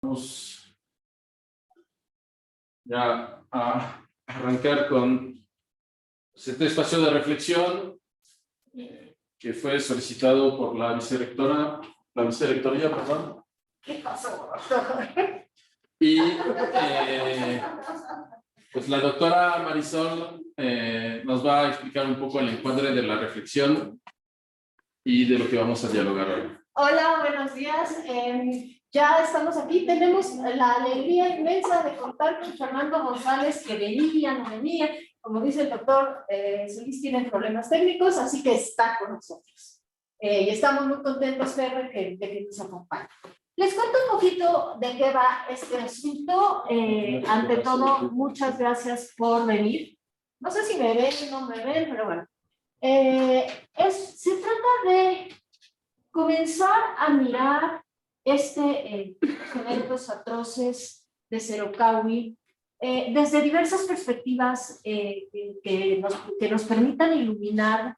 Vamos ya a arrancar con este espacio de reflexión que fue solicitado por la vicerrectoría, perdón. ¿Qué pasó? Y pues la doctora Marisol nos va a explicar un poco el encuadre de la reflexión y de lo que vamos a dialogar hoy. Hola, buenos días. Ya estamos aquí. Tenemos la alegría inmensa de contar con Fernando González, que no venía. Como dice el doctor Solís, tiene problemas técnicos, así que está con nosotros. Y estamos muy contentos, Fer, de que nos acompañe. Les cuento un poquito de qué va este asunto. Ante todo, muchas gracias por venir. No sé si me ven o no me ven, pero bueno. Se trata de comenzar a mirar eventos atroces de Cerocahui desde diversas perspectivas que nos permitan iluminar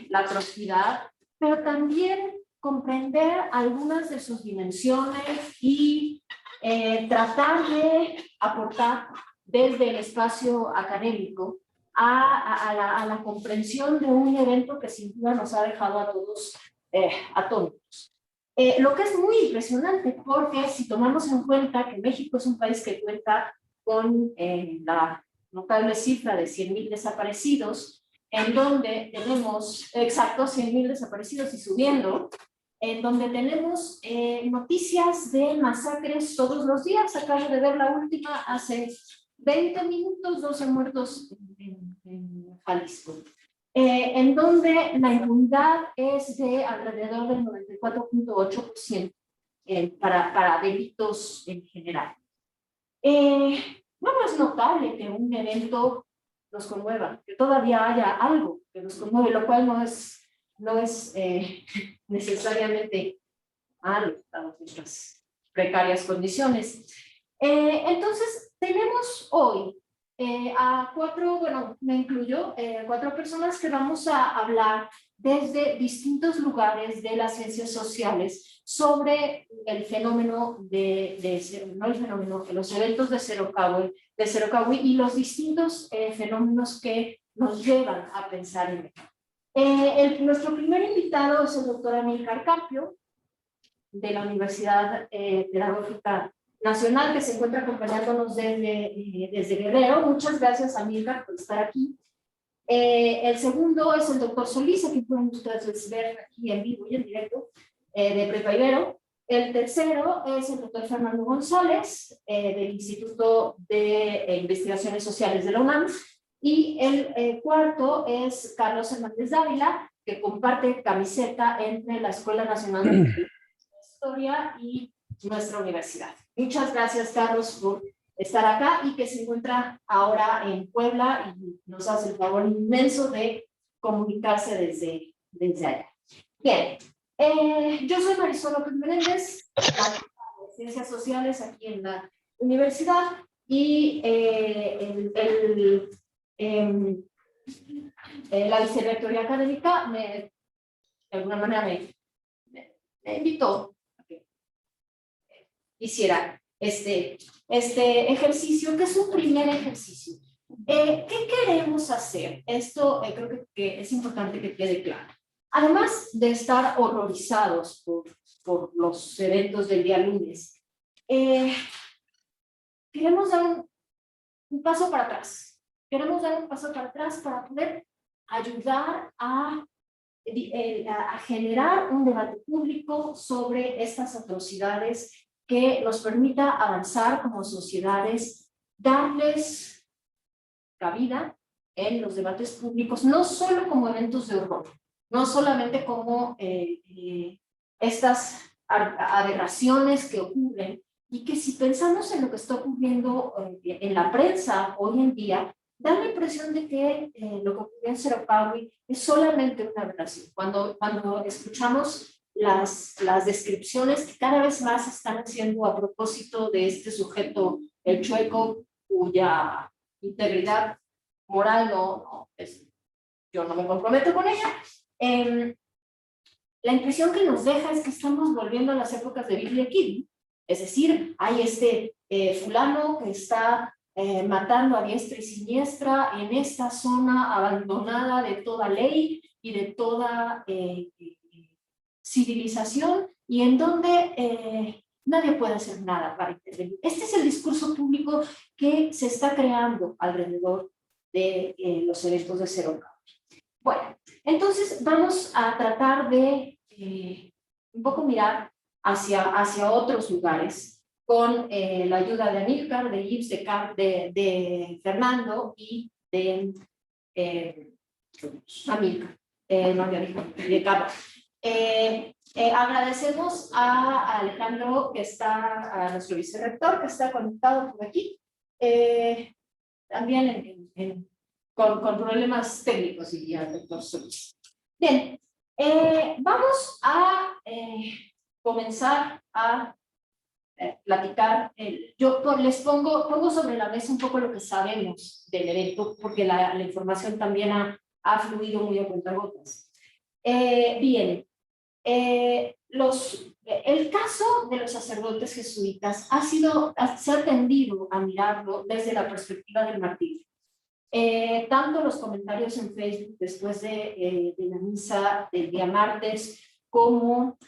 la atrocidad, pero también comprender algunas de sus dimensiones y tratar de aportar desde el espacio académico a la comprensión de un evento que sin duda nos ha dejado a todos atónitos. Lo que es muy impresionante, porque si tomamos en cuenta que México es un país que cuenta con la notable cifra de 100,000 desaparecidos, en donde tenemos, exacto, 100,000 desaparecidos y subiendo, en donde tenemos noticias de masacres todos los días. Acabo de ver la última hace 20 minutos, 12 muertos en Jalisco. En donde la impunidad es de alrededor del 94.8% para delitos en general. Bueno, es notable que un evento nos conmueva, que todavía haya algo que nos conmueve, lo cual no es necesariamente malo, dadas nuestras precarias condiciones. Entonces, tenemos hoy a cuatro, bueno, me incluyo, cuatro personas que vamos a hablar desde distintos lugares de las ciencias sociales sobre el fenómeno los eventos de Cerocahui y los distintos fenómenos que nos llevan a pensar en ello. Nuestro primer invitado es el doctor Amílcar Carpio, de la Universidad Pedagógica Nacional, que se encuentra acompañándonos desde Guerrero. Muchas gracias, Amílcar, por estar aquí. El segundo es el doctor Solís, que pueden ustedes ver aquí en vivo y en directo, de Prepa Ibero. El tercero es el doctor Fernando González, del Instituto de Investigaciones Sociales de la UNAM. Y el cuarto es Carlos Hernández Dávila, que comparte camiseta entre la Escuela Nacional de Historia y nuestra universidad. Muchas gracias, Carlos, por estar acá y que se encuentra ahora en Puebla y nos hace el favor inmenso de comunicarse desde allá. Bien, yo soy Marisol López Menéndez, de Ciencias Sociales aquí en la universidad, y la vicerrectoría académica de alguna manera me invitó a que hiciera este ejercicio, que es un primer ejercicio. ¿Qué queremos hacer? Esto creo que es importante que quede claro. Además de estar horrorizados por los eventos del día lunes, queremos dar un paso para atrás. Queremos dar un paso para atrás para poder ayudar a generar un debate público sobre estas atrocidades que nos permita avanzar como sociedades, darles cabida en los debates públicos, no solo como eventos de horror, no solamente como estas aberraciones que ocurren, y que si pensamos en lo que está ocurriendo en la prensa hoy en día, da la impresión de que lo que ocurrió en Cerocahui es solamente una aberración. Cuando escuchamos las descripciones que cada vez más están haciendo a propósito de este sujeto, el Chueco, cuya integridad moral yo no me comprometo con ella, la impresión que nos deja es que estamos volviendo a las épocas de Biblia Kiddy, Es decir, hay este fulano que está matando a diestra y siniestra en esta zona abandonada de toda ley y de toda civilización, y en donde nadie puede hacer nada para intervenir. Este es el discurso público que se está creando alrededor de los eventos de Zero Covid. Bueno, entonces vamos a tratar de un poco mirar hacia otros lugares con la ayuda de Amílcar, de Yves, de Fernando y de Amílcar, no, ya dijo, de Carlos. Agradecemos a Alejandro, que está, a nuestro vicerrector, que está conectado por aquí, también con problemas técnicos, y ya, doctor Solís. Bien, vamos a comenzar a platicar. Yo les pongo sobre la mesa un poco lo que sabemos del evento, porque la información también ha fluido muy a cuentagotas. Bien, el caso de los sacerdotes jesuitas se ha tendido a mirarlo desde la perspectiva del martirio. Tanto los comentarios en Facebook después de la misa del día martes, como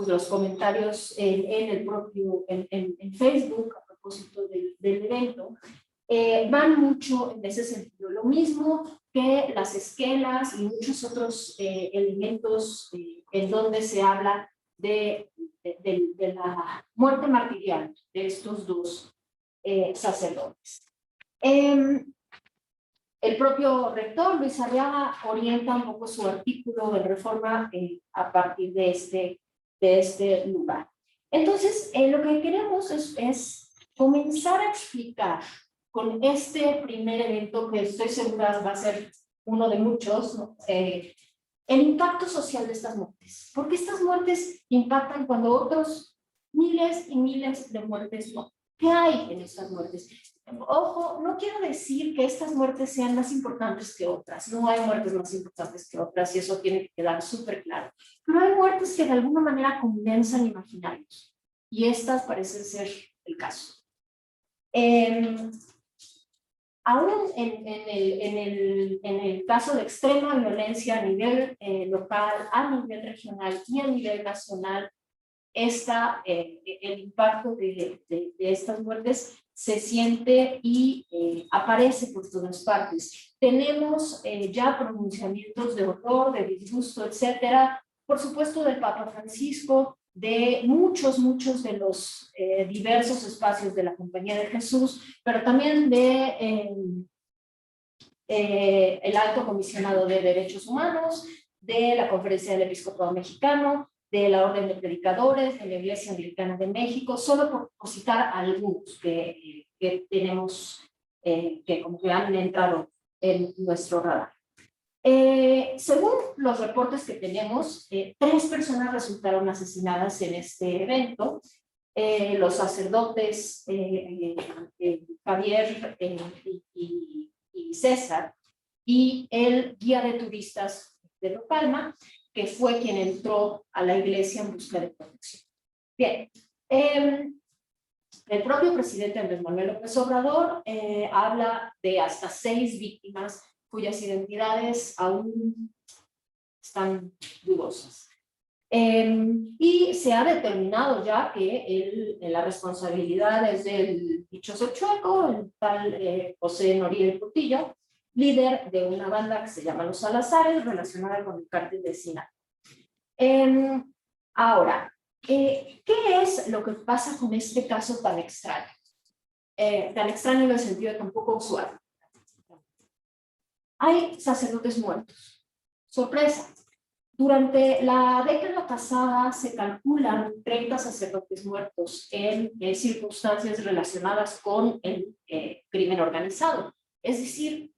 los comentarios en Facebook a propósito del evento, van mucho en ese sentido. Lo mismo que las esquelas y muchos otros elementos en donde se habla de la muerte martirial de estos dos sacerdotes. El propio rector, Luis Arriaga, orienta un poco su artículo de Reforma a partir de este lugar. Entonces, lo que queremos es comenzar a explicar con este primer evento, que estoy segura va a ser uno de muchos, ¿no? El impacto social de estas muertes. Porque estas muertes impactan cuando otros miles y miles de muertes no. ¿Qué hay en estas muertes? Ojo, no quiero decir que estas muertes sean más importantes que otras. No hay muertes más importantes que otras, y eso tiene que quedar súper claro. Pero hay muertes que de alguna manera condensan imaginarios. Y estas parecen ser el caso. Aún en el caso de extrema violencia a nivel local, a nivel regional y a nivel nacional, el impacto de estas muertes se siente y aparece por todas partes. Tenemos ya pronunciamientos de horror, de disgusto, etcétera, por supuesto del Papa Francisco, de muchos de los diversos espacios de la Compañía de Jesús, pero también de el Alto Comisionado de Derechos Humanos, de la Conferencia del Episcopado Mexicano, de la Orden de Predicadores, de la Iglesia Anglicana de México, solo por citar algunos que tenemos, que como que han entrado en nuestro radar. Según los reportes que tenemos, 3 personas resultaron asesinadas en este evento. Los sacerdotes Javier y César, y el guía de turistas Pedro Palma, que fue quien entró a la iglesia en busca de protección. Bien, el propio presidente Andrés Manuel López Obrador habla de hasta 6 víctimas cuyas identidades aún están dudosas. Y se ha determinado ya que la responsabilidad es del dichoso chueco, el tal José Noriel Portillo, líder de una banda que se llama Los Salazares, relacionada con el cártel de Sinaloa. Ahora, ¿qué es lo que pasa con este caso tan extraño? Tan extraño en el sentido de tan poco usual. Hay sacerdotes muertos. Sorpresa. Durante la década pasada se calculan 30 sacerdotes muertos en circunstancias relacionadas con el crimen organizado. Es decir,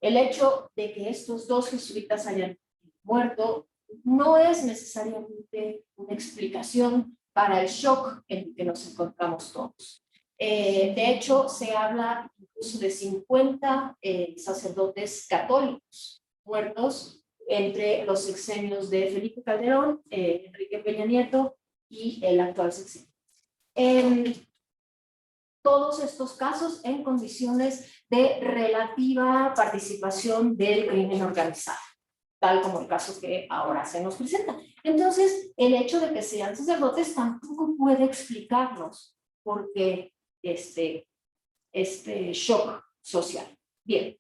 el hecho de que estos 2 jesuitas hayan muerto no es necesariamente una explicación para el shock en el que nos encontramos todos. De hecho, se habla incluso de 50 sacerdotes católicos muertos entre los sexenios de Felipe Calderón, Enrique Peña Nieto y el actual sexenio. En todos estos casos en condiciones de relativa participación del crimen organizado, tal como el caso que ahora se nos presenta. Entonces, el hecho de que sean sacerdotes tampoco puede explicarnos por qué este shock social. Bien.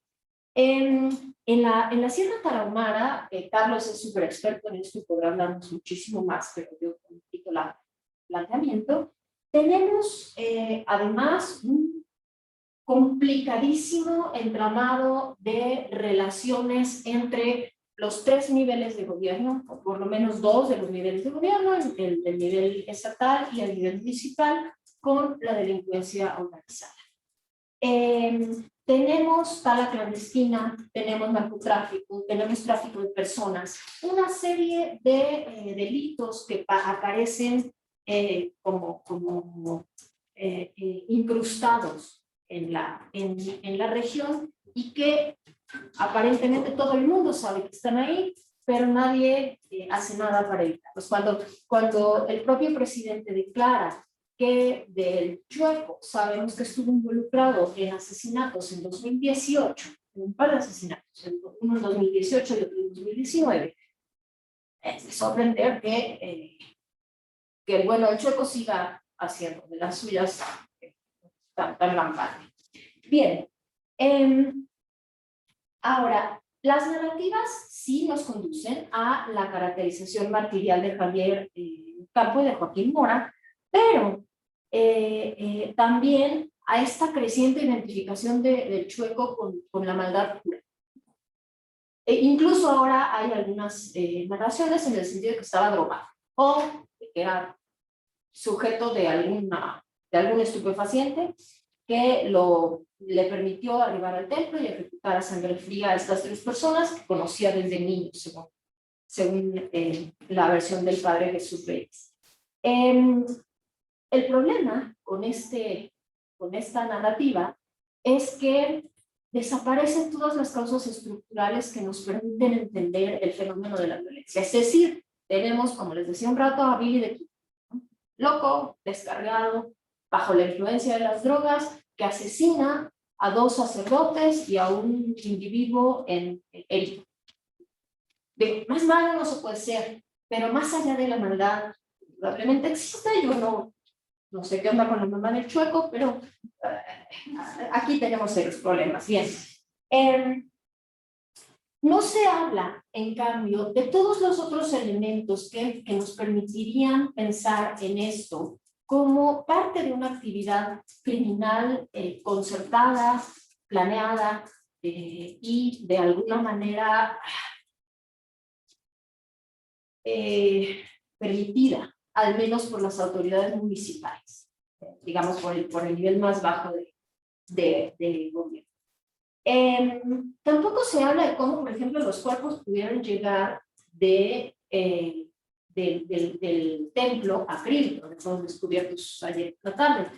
En la Sierra Tarahumara, Carlos es súper experto en esto y podrá hablarnos muchísimo más, pero yo complico el planteamiento. Tenemos además un complicadísimo entramado de relaciones entre los 3 niveles de gobierno, o por lo menos 2 de los niveles de gobierno, el nivel estatal y el nivel municipal, con la delincuencia organizada. Tenemos tala clandestina, tenemos narcotráfico, tenemos tráfico de personas, una serie de delitos que aparecen incrustados en la región y que aparentemente todo el mundo sabe que están ahí, pero nadie hace nada para evitarlos. Cuando el propio presidente declara que del Chueco sabemos que estuvo involucrado en asesinatos en 2018, en un par de asesinatos, uno en 2018 y otro en 2019, es de sorprender que el bueno del Chueco siga haciendo de las suyas tan lampantes. Bien, ahora, las narrativas sí nos conducen a la caracterización martirial de Javier Campo y de Joaquín Mora, pero también a esta creciente identificación del Chueco con la maldad pura. Incluso ahora hay algunas narraciones en el sentido de que estaba drogado o que era sujeto de algún estupefaciente que le permitió arribar al templo y ejecutar a sangre fría a estas 3 personas que conocía desde niño, según la versión del padre Jesús Reyes. El problema con esta narrativa es que desaparecen todas las causas estructurales que nos permiten entender el fenómeno de la violencia. Es decir, tenemos, como les decía un rato, a Billy the Kid, ¿no? Loco, descargado, bajo la influencia de las drogas, que asesina a 2 sacerdotes y a un individuo herido. Más malo no se puede ser, pero más allá de la maldad, probablemente existe. Yo no sé qué onda con la mamá del Chueco, pero aquí tenemos serios problemas. Bien. No se habla, en cambio, de todos los otros elementos que nos permitirían pensar en esto como parte de una actividad criminal concertada, planeada y de alguna manera permitida, al menos por las autoridades municipales, digamos por el nivel más bajo de gobierno. Tampoco se habla de cómo, por ejemplo, los cuerpos pudieron llegar del templo a Krill, donde fueron descubiertos ayer por la tarde.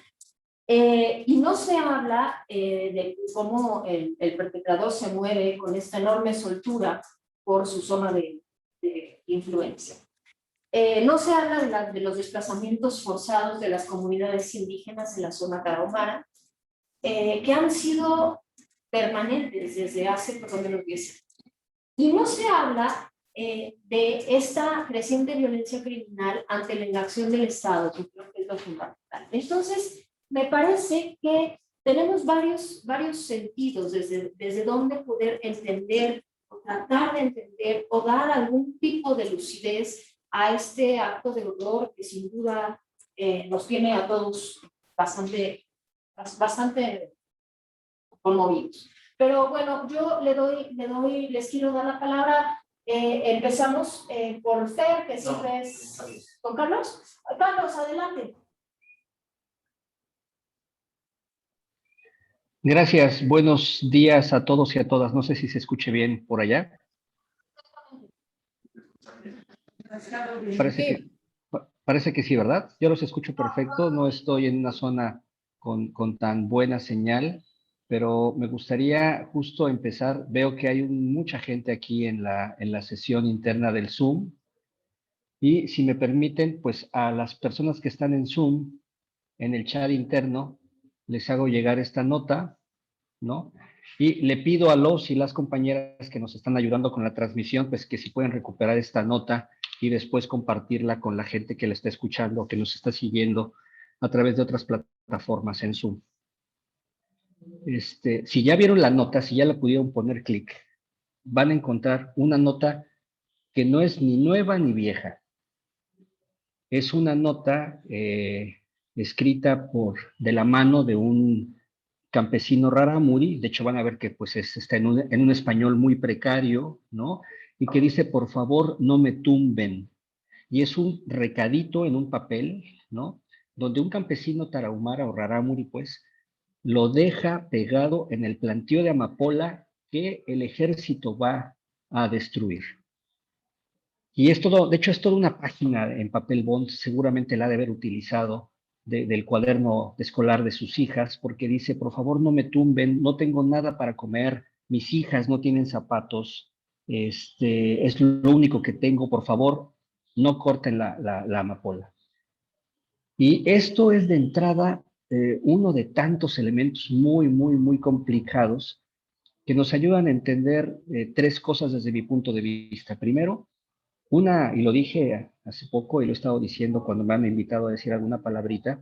Y no se habla de cómo el perpetrador se mueve con esta enorme soltura por su zona de influencia. No se habla de los desplazamientos forzados de las comunidades indígenas en la zona tarahumara, que han sido permanentes desde hace por lo menos 10 años. Y no se habla de esta creciente violencia criminal ante la inacción del Estado, que creo que es lo fundamental. Entonces, me parece que tenemos varios sentidos desde donde poder entender, o tratar de entender, o dar algún tipo de lucidez a este acto de horror que sin duda nos tiene a todos bastante conmovidos. Pero bueno, yo les quiero dar la palabra. Empezamos por Fer, que siempre es con Carlos. Carlos, adelante. Gracias, buenos días a todos y a todas. No sé si se escuche bien por allá. Parece que sí, ¿verdad? Yo los escucho perfecto, no estoy en una zona con tan buena señal, pero me gustaría justo empezar. Veo que hay mucha gente aquí en la sesión interna del Zoom, y si me permiten, pues a las personas que están en Zoom, en el chat interno, les hago llegar esta nota, ¿no? Y le pido a los y las compañeras que nos están ayudando con la transmisión, pues que si pueden recuperar esta nota y después compartirla con la gente que la está escuchando, que nos está siguiendo a través de otras plataformas en Zoom. Si ya vieron la nota, si ya la pudieron poner clic, van a encontrar una nota que no es ni nueva ni vieja. Es una nota escrita de la mano de un campesino rarámuri. De hecho van a ver que pues está en un español muy precario, ¿no? Y que dice, por favor, no me tumben. Y es un recadito en un papel, ¿no? Donde un campesino tarahumara o rarámuri, pues, lo deja pegado en el plantío de amapola que el ejército va a destruir. Y es todo, de hecho es toda una página en papel bond, seguramente la ha de haber utilizado del cuaderno escolar de sus hijas, porque dice, por favor no me tumben, no tengo nada para comer, mis hijas no tienen zapatos, es lo único que tengo, por favor no corten la amapola. Y esto es de entrada uno de tantos elementos muy, muy, muy complicados que nos ayudan a entender tres cosas desde mi punto de vista. Primero, y lo dije hace poco y lo he estado diciendo cuando me han invitado a decir alguna palabrita,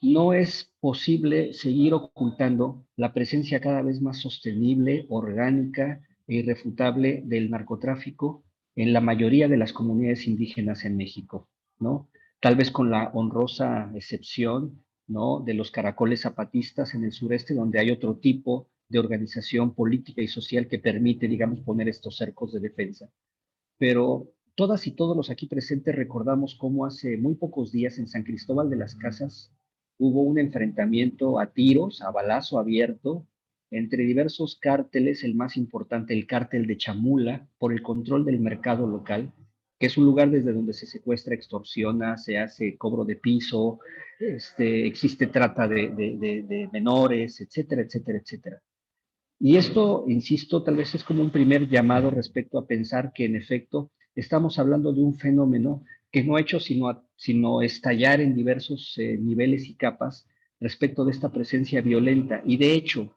no es posible seguir ocultando la presencia cada vez más sostenible, orgánica e irrefutable del narcotráfico en la mayoría de las comunidades indígenas en México, ¿no? Tal vez con la honrosa excepción, ¿no?, de los caracoles zapatistas en el sureste, donde hay otro tipo de organización política y social que permite, digamos, poner estos cercos de defensa. Pero todas y todos los aquí presentes recordamos cómo hace muy pocos días en San Cristóbal de las Casas hubo un enfrentamiento a tiros, a balazo abierto, entre diversos cárteles, el más importante, el cártel de Chamula, por el control del mercado local, que es un lugar desde donde se secuestra, extorsiona, se hace cobro de piso, existe trata de menores, etcétera, etcétera, etcétera. Y esto, insisto, tal vez es como un primer llamado respecto a pensar que en efecto estamos hablando de un fenómeno que no ha hecho sino estallar en diversos niveles y capas respecto de esta presencia violenta. Y de hecho,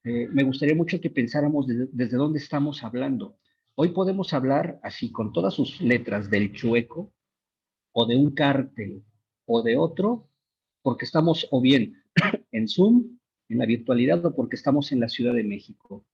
me gustaría mucho que pensáramos desde dónde estamos hablando. Hoy podemos hablar así con todas sus letras del chueco o de un cártel o de otro, porque estamos o bien en Zoom, en la virtualidad, o porque estamos en la Ciudad de México.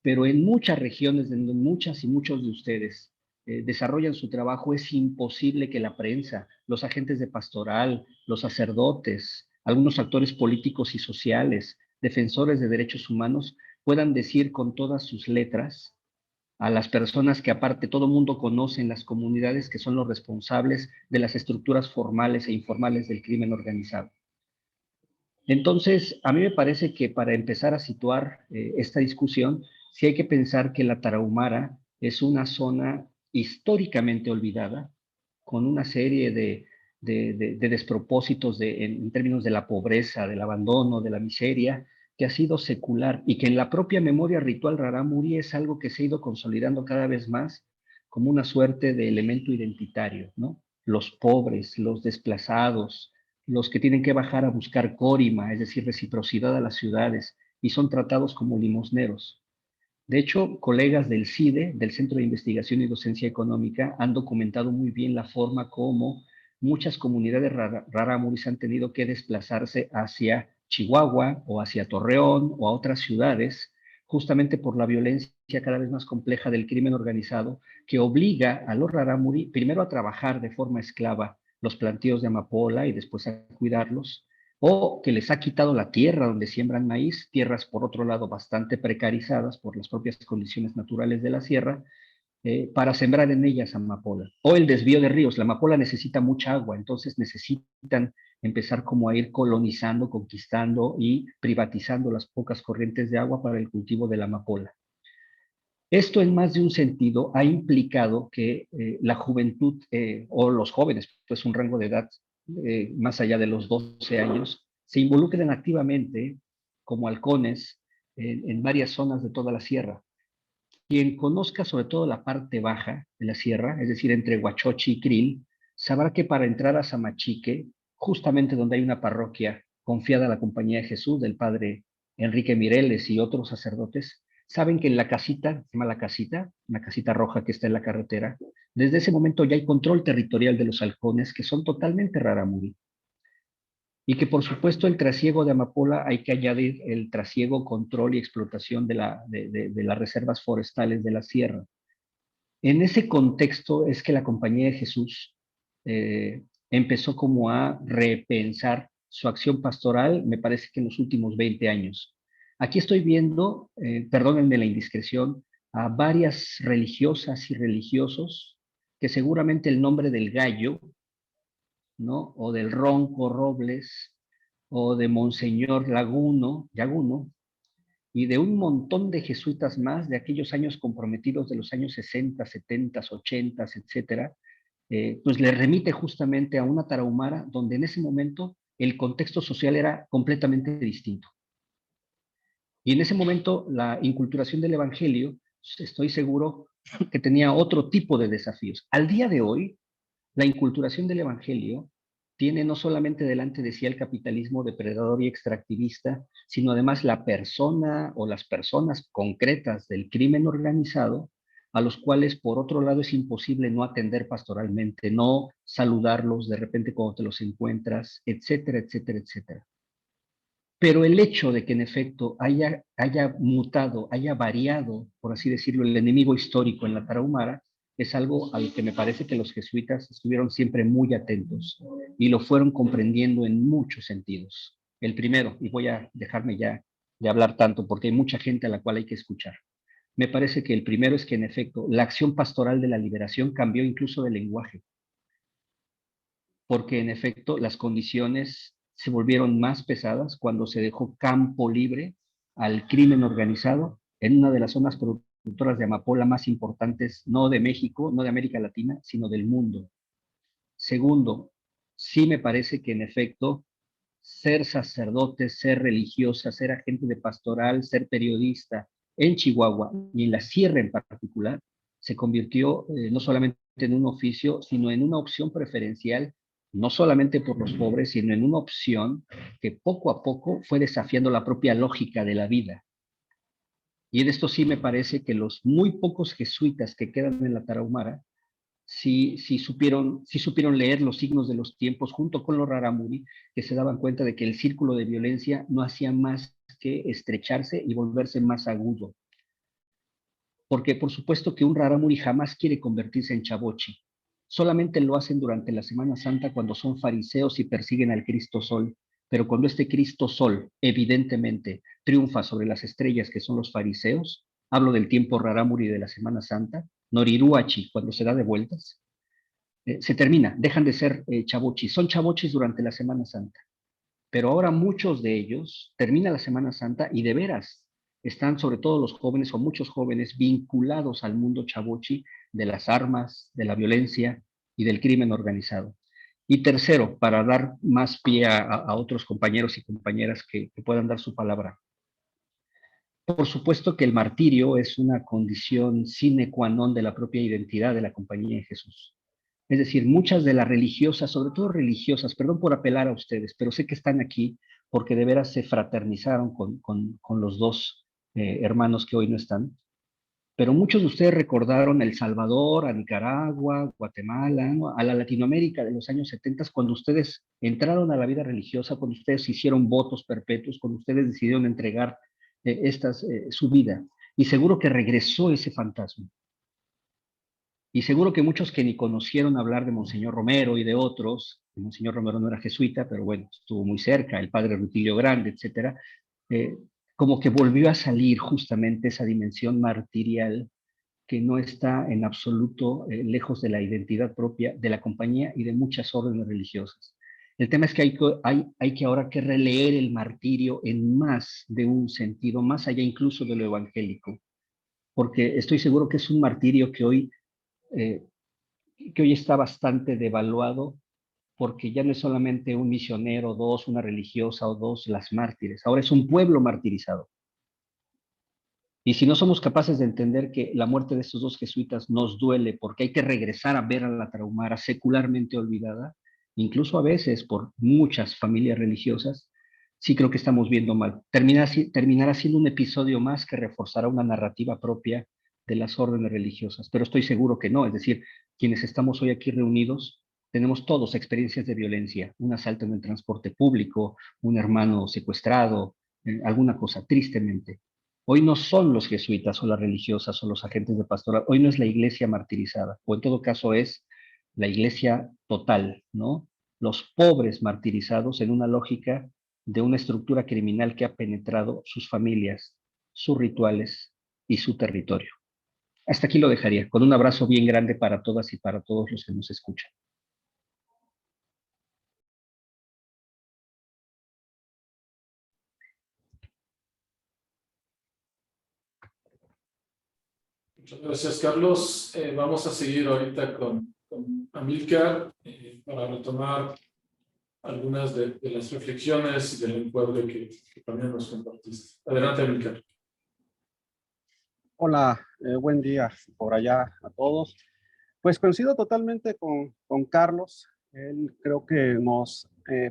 Pero en muchas regiones, donde muchas y muchos de ustedes desarrollan su trabajo, es imposible que la prensa, los agentes de pastoral, los sacerdotes, algunos actores políticos y sociales, defensores de derechos humanos, puedan decir con todas sus letras a las personas que aparte todo mundo conoce en las comunidades, que son los responsables de las estructuras formales e informales del crimen organizado. Entonces, a mí me parece que para empezar a situar esta discusión, sí hay que pensar que la Tarahumara es una zona históricamente olvidada, con una serie de despropósitos en términos de la pobreza, del abandono, de la miseria, que ha sido secular y que en la propia memoria ritual rarámuri es algo que se ha ido consolidando cada vez más como una suerte de elemento identitario, ¿no? Los pobres, los desplazados, los que tienen que bajar a buscar córima, es decir, reciprocidad a las ciudades, y son tratados como limosneros. De hecho, colegas del CIDE, del Centro de Investigación y Docencia Económica, han documentado muy bien la forma como muchas comunidades rarámuris han tenido que desplazarse hacia Chihuahua o hacia Torreón o a otras ciudades, justamente por la violencia cada vez más compleja del crimen organizado, que obliga a los rarámuri primero a trabajar de forma esclava los plantíos de amapola y después a cuidarlos, o que les ha quitado la tierra donde siembran maíz, tierras por otro lado bastante precarizadas por las propias condiciones naturales de la sierra, para sembrar en ellas amapola. O el desvío de ríos, la amapola necesita mucha agua, entonces necesitan empezar como a ir colonizando, conquistando y privatizando las pocas corrientes de agua para el cultivo de la amapola. Esto en más de un sentido ha implicado que la juventud o los jóvenes, pues un rango de edad más allá de los 12 años, se involucren activamente como halcones en varias zonas de toda la sierra. Quien conozca sobre todo la parte baja de la sierra, es decir, entre Huachochi y Krill, sabrá que para entrar a Samachique, justamente donde hay una parroquia confiada a la Compañía de Jesús, del padre Enrique Mireles y otros sacerdotes, saben que en la casita, se llama la casita, una casita roja que está en la carretera, desde ese momento ya hay control territorial de los halcones, que son totalmente rarámuri. Y que por supuesto el trasiego de amapola hay que añadir el trasiego, control y explotación de las reservas forestales de la sierra. En ese contexto es que la Compañía de Jesús empezó como a repensar su acción pastoral, me parece que en los últimos 20 años. Aquí estoy viendo, perdónenme la indiscreción, a varias religiosas y religiosos que seguramente el nombre del gallo, ¿no? O del Ronco Robles, o de Monseñor Laguno, y de un montón de jesuitas más de aquellos años comprometidos de los años 60, 70, 80, etcétera, pues le remite justamente a una tarahumara donde en ese momento el contexto social era completamente distinto. Y en ese momento la inculturación del evangelio, estoy seguro que tenía otro tipo de desafíos. Al día de hoy, la inculturación del evangelio tiene no solamente delante de sí el capitalismo depredador y extractivista, sino además la persona o las personas concretas del crimen organizado, a los cuales por otro lado es imposible no atender pastoralmente, no saludarlos de repente cuando te los encuentras, etcétera, etcétera, etcétera. Pero el hecho de que en efecto haya mutado, haya variado, por así decirlo, el enemigo histórico en la Tarahumara, es algo al que me parece que los jesuitas estuvieron siempre muy atentos y lo fueron comprendiendo en muchos sentidos. El primero, y voy a dejarme ya de hablar tanto porque hay mucha gente a la cual hay que escuchar. Me parece que el primero es que en efecto la acción pastoral de la liberación cambió incluso de lenguaje, porque en efecto las condiciones se volvieron más pesadas cuando se dejó campo libre al crimen organizado en una de las zonas productoras de amapola más importantes, no de México, no de América Latina, sino del mundo. Segundo, sí me parece que en efecto ser sacerdote, ser religiosa, ser agente de pastoral, ser periodista en Chihuahua y en la sierra en particular, se convirtió no solamente en un oficio, sino en una opción preferencial, no solamente por los pobres, sino en una opción que poco a poco fue desafiando la propia lógica de la vida. Y en esto sí me parece que los muy pocos jesuitas que quedan en la Tarahumara sí supieron leer los signos de los tiempos junto con los rarámuri, que se daban cuenta de que el círculo de violencia no hacía más que estrecharse y volverse más agudo. Porque por supuesto que un rarámuri jamás quiere convertirse en chavochi. Solamente lo hacen durante la Semana Santa cuando son fariseos y persiguen al Cristo Sol. Pero cuando este Cristo Sol evidentemente triunfa sobre las estrellas que son los fariseos, hablo del tiempo rarámuri de la Semana Santa, Noriruachi, cuando se da de vueltas, se termina, dejan de ser chavochis, son chavochis durante la Semana Santa. Pero ahora muchos de ellos termina la Semana Santa y de veras están, sobre todo los jóvenes o muchos jóvenes, vinculados al mundo chavochi de las armas, de la violencia y del crimen organizado. Y tercero, para dar más pie a otros compañeros y compañeras que puedan dar su palabra. Por supuesto que el martirio es una condición sine qua non de la propia identidad de la Compañía de Jesús. Es decir, muchas de las religiosas, sobre todo religiosas, perdón por apelar a ustedes, pero sé que están aquí porque de veras se fraternizaron con los dos hermanos que hoy no están. Pero muchos de ustedes recordaron a El Salvador, a Nicaragua, Guatemala, ¿no? A la Latinoamérica de los años 70, cuando ustedes entraron a la vida religiosa, cuando ustedes hicieron votos perpetuos, cuando ustedes decidieron entregar su vida. Y seguro que regresó ese fantasma. Y seguro que muchos que ni conocieron hablar de Monseñor Romero y de otros, Monseñor Romero no era jesuita, pero bueno, estuvo muy cerca, el padre Rutilio Grande, etcétera, como que volvió a salir justamente esa dimensión martirial que no está en absoluto lejos de la identidad propia de la compañía y de muchas órdenes religiosas. El tema es que hay que ahora que releer el martirio en más de un sentido, más allá incluso de lo evangélico, porque estoy seguro que es un martirio que hoy está bastante devaluado porque ya no es solamente un misionero, dos, una religiosa o dos las mártires, ahora es un pueblo martirizado. Y si no somos capaces de entender que la muerte de estos dos jesuitas nos duele porque hay que regresar a ver a la Tarahumara secularmente olvidada, incluso a veces por muchas familias religiosas, sí creo que estamos viendo mal. Terminará siendo un episodio más que reforzará una narrativa propia de las órdenes religiosas, pero estoy seguro que no. Es decir, quienes estamos hoy aquí reunidos, tenemos todos experiencias de violencia, un asalto en el transporte público, un hermano secuestrado, alguna cosa, tristemente. Hoy no son los jesuitas o las religiosas o los agentes de pastoral, hoy no es la iglesia martirizada, o en todo caso es la iglesia total, ¿no? Los pobres martirizados en una lógica de una estructura criminal que ha penetrado sus familias, sus rituales y su territorio. Hasta aquí lo dejaría, con un abrazo bien grande para todas y para todos los que nos escuchan. Muchas gracias, Carlos. Vamos a seguir ahorita con Amílcar para retomar algunas de las reflexiones y del encuadre que también nos compartiste. Adelante, Amílcar. Hola, buen día por allá a todos. Pues coincido totalmente con Carlos. Él creo que nos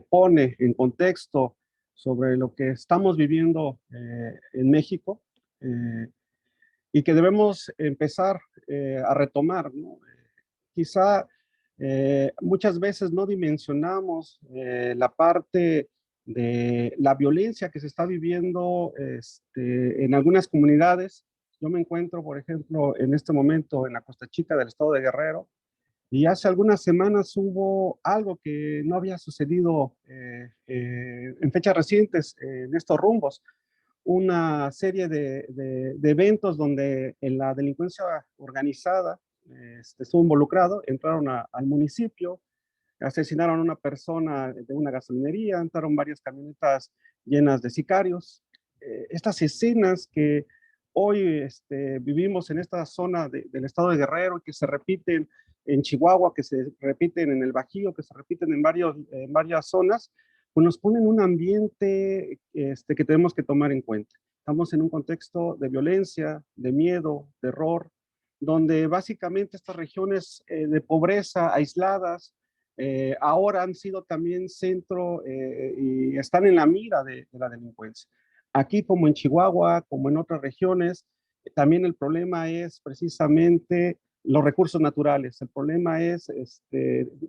pone en contexto sobre lo que estamos viviendo en México y que debemos empezar a retomar, ¿no? Quizá muchas veces no dimensionamos la parte de la violencia que se está viviendo en algunas comunidades. Yo me encuentro, por ejemplo, en este momento en la Costa Chica del estado de Guerrero, y hace algunas semanas hubo algo que no había sucedido en fechas recientes en estos rumbos. Una serie de eventos donde en la delincuencia organizada estuvo involucrado, entraron al municipio, asesinaron a una persona de una gasolinería, entraron varias camionetas llenas de sicarios. Estas escenas que hoy vivimos en esta zona del estado de Guerrero, que se repiten en Chihuahua, que se repiten en el Bajío, que se repiten en varias zonas, pues nos ponen un ambiente que tenemos que tomar en cuenta. Estamos en un contexto de violencia, de miedo, terror, donde básicamente estas regiones de pobreza aisladas ahora han sido también centro y están en la mira de la delincuencia. Aquí como en Chihuahua, como en otras regiones, también el problema es precisamente los recursos naturales. El problema es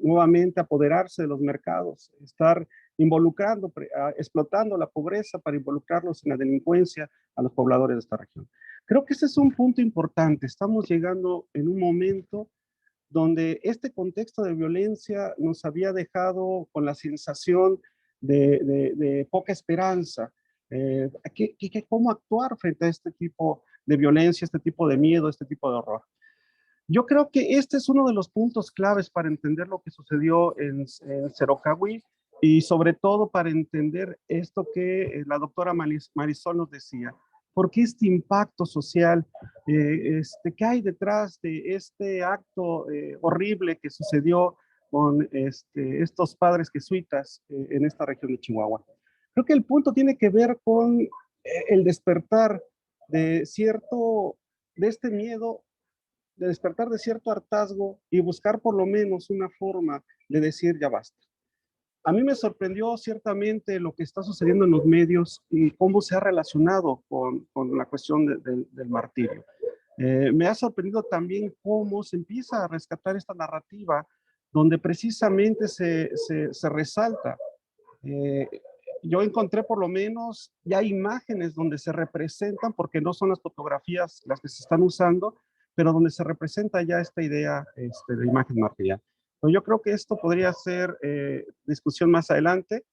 nuevamente apoderarse de los mercados, estar involucrando, explotando la pobreza para involucrarlos en la delincuencia a los pobladores de esta región. Creo que ese es un punto importante. Estamos llegando en un momento donde este contexto de violencia nos había dejado con la sensación de poca esperanza. ¿Cómo actuar frente a este tipo de violencia, este tipo de miedo, este tipo de horror? Yo creo que este es uno de los puntos claves para entender lo que sucedió en Cerocahui y sobre todo para entender esto que la doctora Marisol nos decía. ¿Por qué este impacto social? ¿Qué hay detrás de este acto horrible que sucedió con estos padres jesuitas en esta región de Chihuahua? Creo que el punto tiene que ver con el despertar de este miedo, de despertar de cierto hartazgo y buscar por lo menos una forma de decir ya basta. A mí me sorprendió ciertamente lo que está sucediendo en los medios y cómo se ha relacionado con la cuestión del martirio. Me ha sorprendido también cómo se empieza a rescatar esta narrativa donde precisamente se resalta. Yo encontré por lo menos ya imágenes donde se representan, porque no son las fotografías las que se están usando, pero donde se representa ya esta idea de imagen martirial. Pues yo creo que esto podría ser discusión más adelante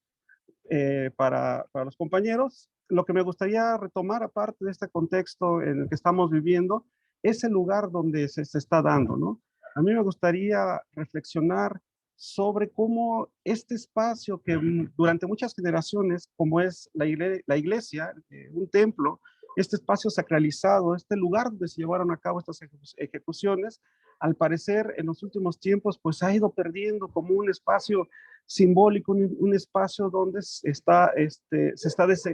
para los compañeros. Lo que me gustaría retomar, aparte de este contexto en el que estamos viviendo, es el lugar donde se está dando, ¿no? A mí me gustaría reflexionar sobre cómo este espacio que durante muchas generaciones, como es la iglesia, un templo, este espacio sacralizado, este lugar donde se llevaron a cabo estas ejecuciones, al parecer en los últimos tiempos pues ha ido perdiendo como un espacio simbólico, un espacio donde se está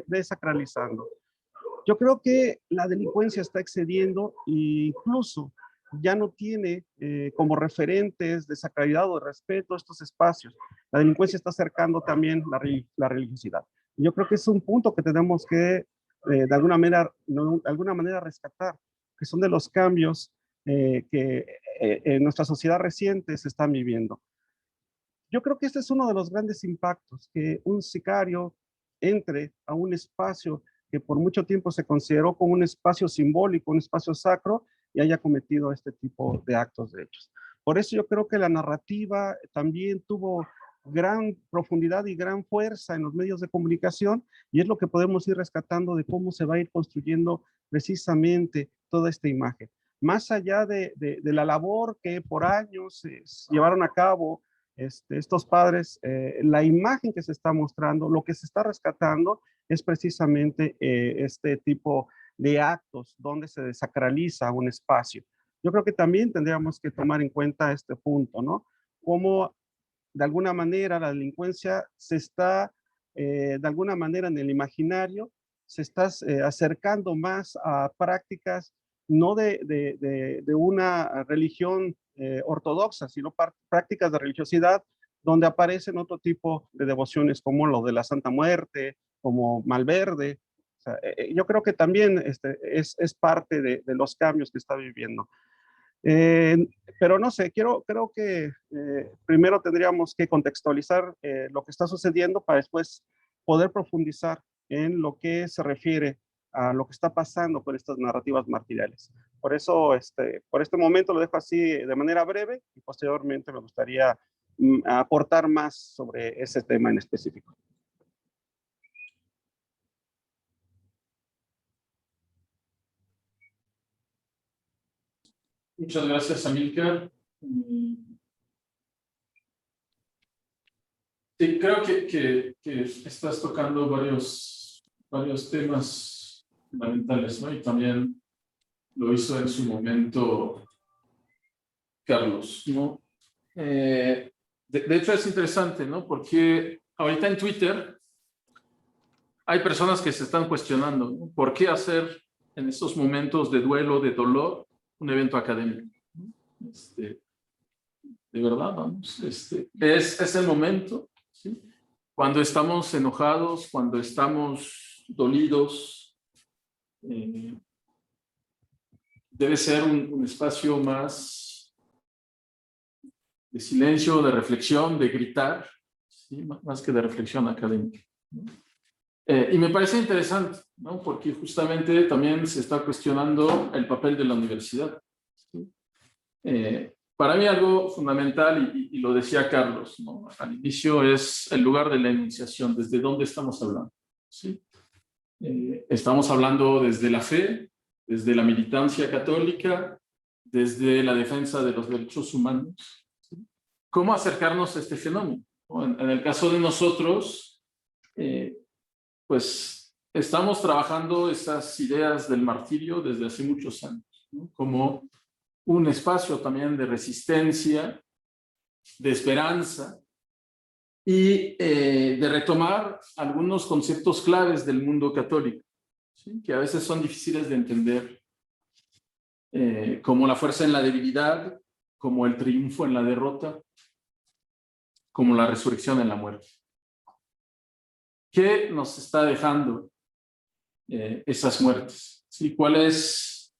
desacralizando. Yo creo que la delincuencia está excediendo e incluso ya no tiene como referentes de sacralidad o de respeto estos espacios. La delincuencia está acercando también la religiosidad. Yo creo que es un punto que tenemos que de alguna manera rescatar, que son de los cambios que en nuestra sociedad reciente se están viviendo. Yo creo que este es uno de los grandes impactos, que un sicario entre a un espacio que por mucho tiempo se consideró como un espacio simbólico, un espacio sacro, y haya cometido este tipo de actos de hechos. Por eso yo creo que la narrativa también tuvo gran profundidad y gran fuerza en los medios de comunicación, y es lo que podemos ir rescatando de cómo se va a ir construyendo precisamente toda esta imagen. Más allá de la labor que por años llevaron a cabo estos padres, la imagen que se está mostrando, lo que se está rescatando es precisamente este tipo de actos donde se desacraliza un espacio. Yo creo que también tendríamos que tomar en cuenta este punto, ¿no? Cómo de alguna manera la delincuencia se está, de alguna manera en el imaginario, se está acercando más a prácticas no de una religión ortodoxa, sino prácticas de religiosidad donde aparecen otro tipo de devociones como lo de la Santa Muerte, como Malverde. O sea, yo creo que también es parte de los cambios que está viviendo. Pero no sé, creo que primero tendríamos que contextualizar lo que está sucediendo para después poder profundizar en lo que se refiere a lo que está pasando con estas narrativas martiriales. Por eso, por este momento lo dejo así de manera breve y posteriormente me gustaría aportar más sobre ese tema en específico. Muchas gracias, Amílcar. Sí, creo que estás tocando varios temas fundamentales, ¿no? Y también lo hizo en su momento Carlos, ¿no? De hecho es interesante, ¿no? Porque ahorita en Twitter hay personas que se están cuestionando, ¿no? ¿Por qué hacer en estos momentos de duelo, de dolor, un evento académico? De verdad, vamos, es el momento, ¿sí? Cuando estamos enojados, cuando estamos dolidos, debe ser un espacio más de silencio, de reflexión, de gritar, ¿sí? Más que de reflexión académica, ¿no? Y me parece interesante, ¿no? Porque justamente también se está cuestionando el papel de la universidad, ¿sí? Para mí algo fundamental, y lo decía Carlos, ¿no? Al inicio, es el lugar de la enunciación, desde dónde estamos hablando, ¿sí? Estamos hablando desde la fe, desde la militancia católica, desde la defensa de los derechos humanos, ¿sí? ¿Cómo acercarnos a este fenómeno? En el caso de nosotros, pues estamos trabajando esas ideas del martirio desde hace muchos años, ¿no? Como un espacio también de resistencia, de esperanza y de retomar algunos conceptos claves del mundo católico, ¿sí? Que a veces son difíciles de entender, como la fuerza en la debilidad, como el triunfo en la derrota, como la resurrección en la muerte. ¿Qué nos está dejando esas muertes? ¿Sí? ¿Cuál es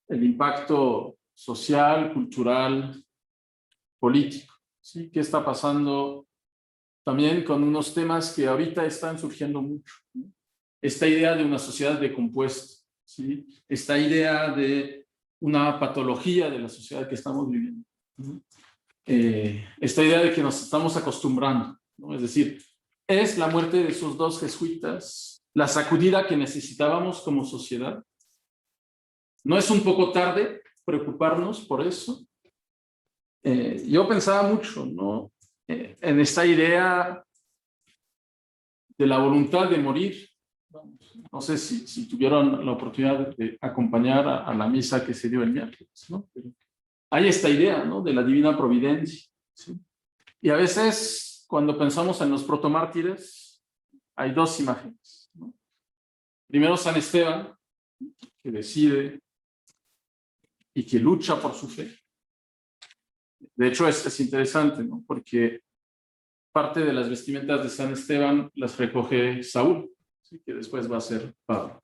el impacto social, cultural, político? ¿Sí? ¿Qué está pasando también con unos temas que ahorita están surgiendo mucho, ¿no? Esta idea de una sociedad decompuesta, ¿sí? Esta idea de una patología de la sociedad que estamos viviendo, ¿no? Esta idea de que nos estamos acostumbrando, ¿no? Es decir, ¿es la muerte de esos dos jesuitas la sacudida que necesitábamos como sociedad? ¿No es un poco tarde preocuparnos por eso? Yo pensaba mucho, ¿no? En esta idea de la voluntad de morir. No sé si tuvieron la oportunidad de acompañar a la misa que se dio el miércoles, ¿no? Pero hay esta idea, ¿no? De la divina providencia, ¿sí? Y a veces cuando pensamos en los protomártires, hay dos imágenes, ¿no? Primero San Esteban, que decide y que lucha por su fe. De hecho, es interesante, ¿no? Porque parte de las vestimentas de San Esteban las recoge Saúl, ¿sí? Que después va a ser Pablo,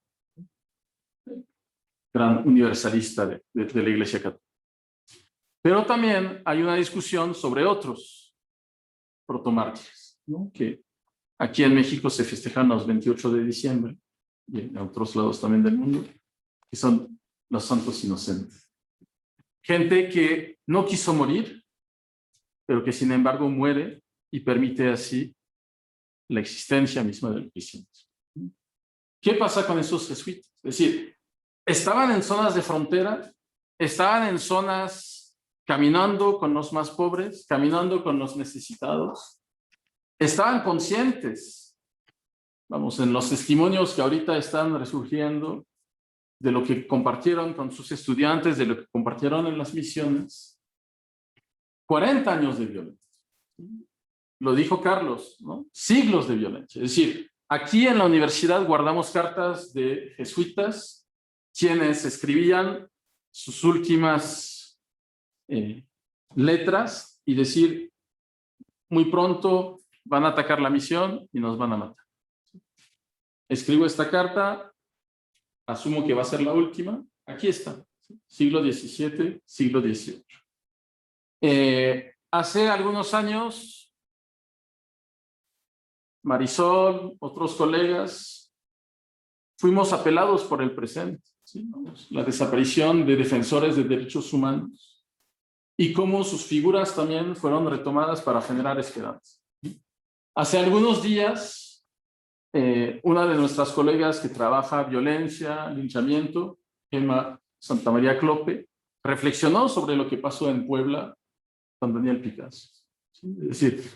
gran universalista de la Iglesia Católica. Pero también hay una discusión sobre otros protomártires, ¿no? Que aquí en México se festejan los 28 de diciembre, y en otros lados también del mundo, que son los santos inocentes. Gente que no quiso morir, pero que sin embargo muere y permite así la existencia misma del cristianismo. ¿Qué pasa con esos jesuitas? Es decir, estaban en zonas de frontera, estaban en zonas caminando con los más pobres, caminando con los necesitados, estaban conscientes, vamos, en los testimonios que ahorita están resurgiendo, de lo que compartieron con sus estudiantes, de lo que compartieron en las misiones, 40 años de violencia. Lo dijo Carlos, ¿no? Siglos de violencia. Es decir, aquí en la universidad guardamos cartas de jesuitas, quienes escribían sus últimas letras y decir, muy pronto van a atacar la misión y nos van a matar. Escribo esta carta, asumo que va a ser la última, aquí está, siglo XVII, siglo XVIII. Hace algunos años, Marisol, otros colegas, fuimos apelados por el presente, ¿sí? La desaparición de defensores de derechos humanos y cómo sus figuras también fueron retomadas para generar esperanza. Hace algunos días, una de nuestras colegas que trabaja violencia, linchamiento, Emma Santamaría Clope, reflexionó sobre lo que pasó en Puebla con Daniel Picasso. ¿Sí? Es decir,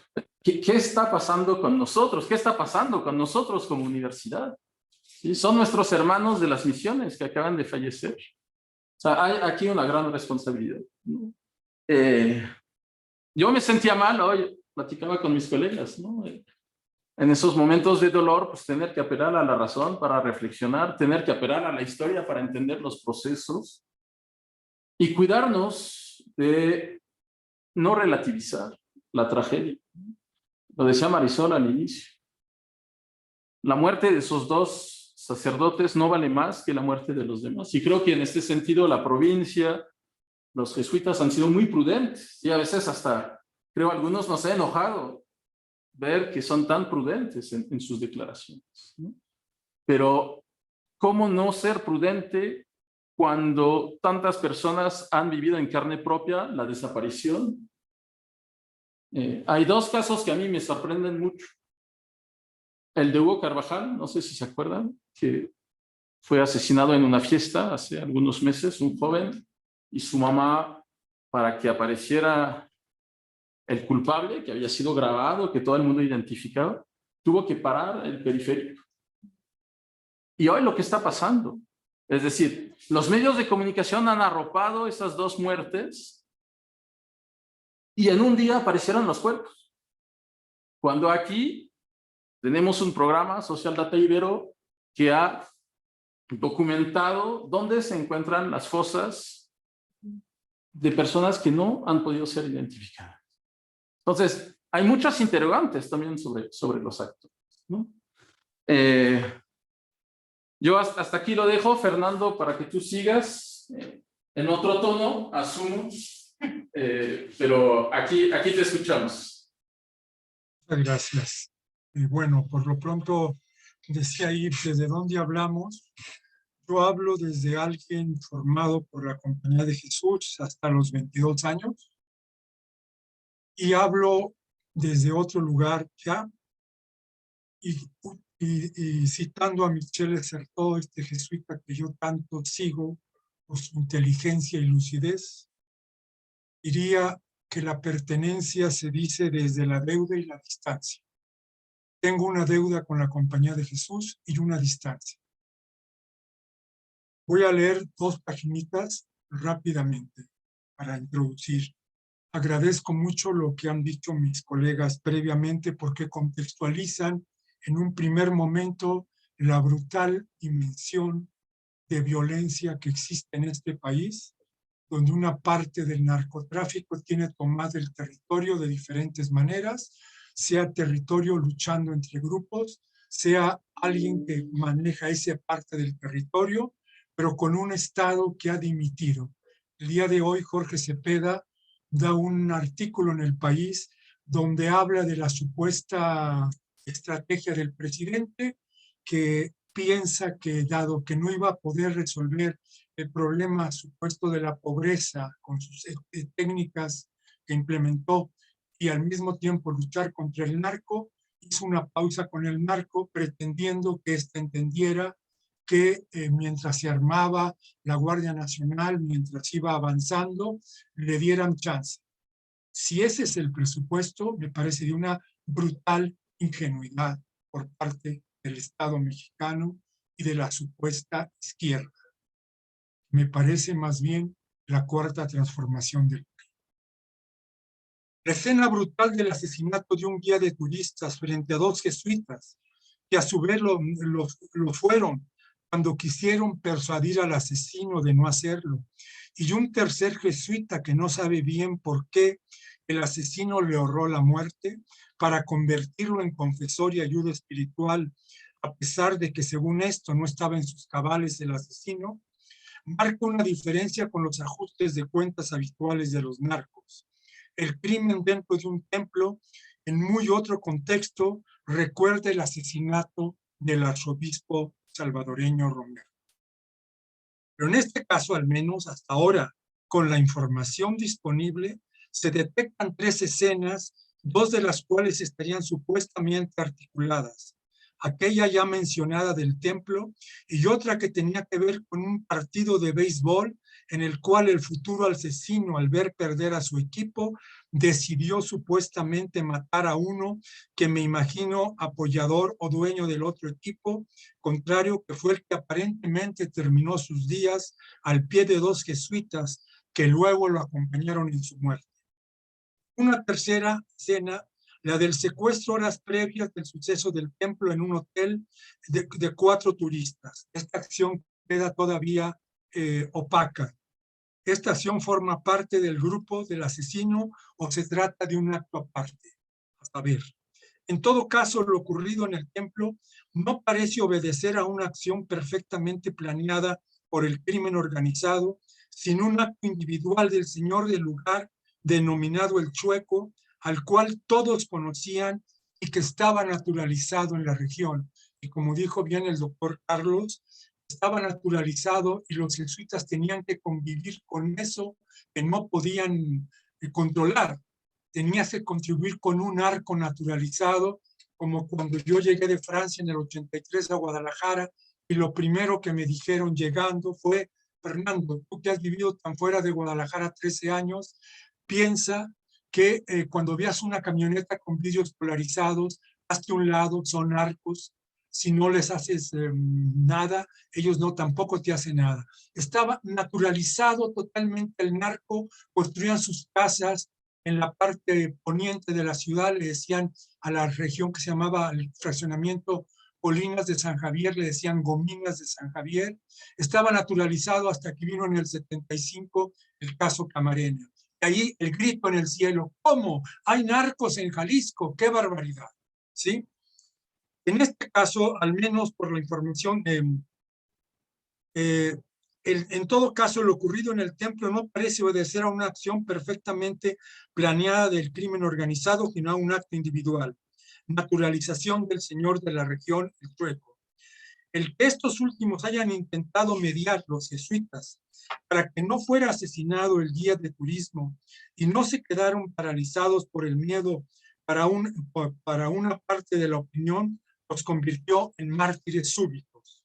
¿qué está pasando con nosotros? ¿Qué está pasando con nosotros como universidad? ¿Sí? Son nuestros hermanos de las misiones que acaban de fallecer. O sea, hay aquí una gran responsabilidad, ¿no? Yo me sentía mal hoy, platicaba con mis colegas, ¿no? En esos momentos de dolor, pues tener que apelar a la razón para reflexionar, tener que apelar a la historia para entender los procesos y cuidarnos de no relativizar la tragedia. Lo decía Marisol al inicio. La muerte de esos dos sacerdotes no vale más que la muerte de los demás. Y creo que en este sentido la provincia, los jesuitas han sido muy prudentes y a veces hasta, creo, algunos nos ha enojado ver que son tan prudentes en sus declaraciones, ¿no? Pero, ¿cómo no ser prudente cuando tantas personas han vivido en carne propia la desaparición? Hay dos casos que a mí me sorprenden mucho. El de Hugo Carvajal, no sé si se acuerdan, que fue asesinado en una fiesta hace algunos meses, un joven, y su mamá, para que apareciera el culpable, que había sido grabado, que todo el mundo identificaba, tuvo que parar el periférico. Y hoy lo que está pasando, es decir, los medios de comunicación han arropado esas dos muertes y en un día aparecieron los cuerpos. Cuando aquí tenemos un programa, Social Data Ibero, que ha documentado dónde se encuentran las fosas de personas que no han podido ser identificadas. Entonces, hay muchas interrogantes también sobre los actos, ¿no? Yo hasta aquí lo dejo, Fernando, para que tú sigas en otro tono, asumo, pero aquí te escuchamos. Muchas gracias. Bueno, por lo pronto, decía ahí desde dónde hablamos. Yo hablo desde alguien formado por la Compañía de Jesús hasta los 22 años y hablo desde otro lugar ya y citando a Michel Certeau, este jesuita que yo tanto sigo por su inteligencia y lucidez, diría que la pertenencia se dice desde la deuda y la distancia. Tengo una deuda con la Compañía de Jesús y una distancia. Voy a leer 2 paginitas rápidamente para introducir agradezco mucho lo que han dicho mis colegas previamente porque contextualizan en un primer momento la brutal dimensión de violencia que existe en este país, donde una parte del narcotráfico tiene tomado el territorio de diferentes maneras, sea territorio luchando entre grupos, sea alguien que maneja esa parte del territorio, pero con un Estado que ha dimitido. El día de hoy, Jorge Cepeda da un artículo en El País donde habla de la supuesta estrategia del presidente que piensa que dado que no iba a poder resolver el problema supuesto de la pobreza con sus técnicas que implementó y al mismo tiempo luchar contra el narco, hizo una pausa con el narco pretendiendo que éste entendiera que mientras se armaba la Guardia Nacional, mientras iba avanzando, le dieran chance. Si ese es el presupuesto, me parece de una brutal ingenuidad por parte del Estado mexicano y de la supuesta izquierda. Me parece más bien la cuarta transformación del país. La escena brutal del asesinato de un guía de turistas frente a dos jesuitas, que a su vez lo fueron cuando quisieron persuadir al asesino de no hacerlo, y un tercer jesuita que no sabe bien por qué el asesino le ahorró la muerte para convertirlo en confesor y ayuda espiritual, a pesar de que según esto no estaba en sus cabales el asesino, marca una diferencia con los ajustes de cuentas habituales de los narcos. El crimen dentro de un templo, en muy otro contexto, recuerda el asesinato del arzobispo salvadoreño Romero. Pero en este caso, al menos hasta ahora, con la información disponible, se detectan 3 escenas, 2 de las cuales estarían supuestamente articuladas. Aquella ya mencionada del templo y otra que tenía que ver con un partido de béisbol en el cual el futuro asesino, al ver perder a su equipo, decidió supuestamente matar a uno que me imagino apoyador o dueño del otro equipo, contrario que fue el que aparentemente terminó sus días al pie de 2 jesuitas que luego lo acompañaron en su muerte. Una tercera escena, la del secuestro horas previas del suceso del templo en un hotel de 4 turistas. Esta acción queda todavía opaca. ¿Esta acción forma parte del grupo del asesino o se trata de un acto aparte? A saber. En todo caso, lo ocurrido en el templo no parece obedecer a una acción perfectamente planeada por el crimen organizado, sino un acto individual del señor del lugar denominado el Chueco, al cual todos conocían y que estaba naturalizado en la región. Y como dijo bien el doctor Carlos, estaba naturalizado y los jesuitas tenían que convivir con eso que no podían controlar. Tenías que contribuir con un arco naturalizado, como cuando yo llegué de Francia en el 83 a Guadalajara y lo primero que me dijeron llegando fue: Fernando, tú que has vivido tan fuera de Guadalajara 13 años, piensa que cuando veas una camioneta con vidrios polarizados, hazte un lado, son arcos. Si no les haces nada, ellos no tampoco te hacen nada. Estaba naturalizado totalmente el narco, construían sus casas en la parte poniente de la ciudad, le decían a la región que se llamaba el fraccionamiento Colinas de San Javier, le decían Gominas de San Javier. Estaba naturalizado hasta que vino en el 75 el caso Camarena. Y ahí el grito en el cielo: ¿cómo? ¿Hay narcos en Jalisco? ¡Qué barbaridad! ¿Sí? En este caso, al menos por la información, en todo caso, lo ocurrido en el templo no parece obedecer a una acción perfectamente planeada del crimen organizado, sino a un acto individual. Naturalización del señor de la región, el Chueco. El que estos últimos hayan intentado mediar, los jesuitas, para que no fuera asesinado el guía de turismo y no se quedaron paralizados por el miedo para una parte de la opinión, los convirtió en mártires súbitos.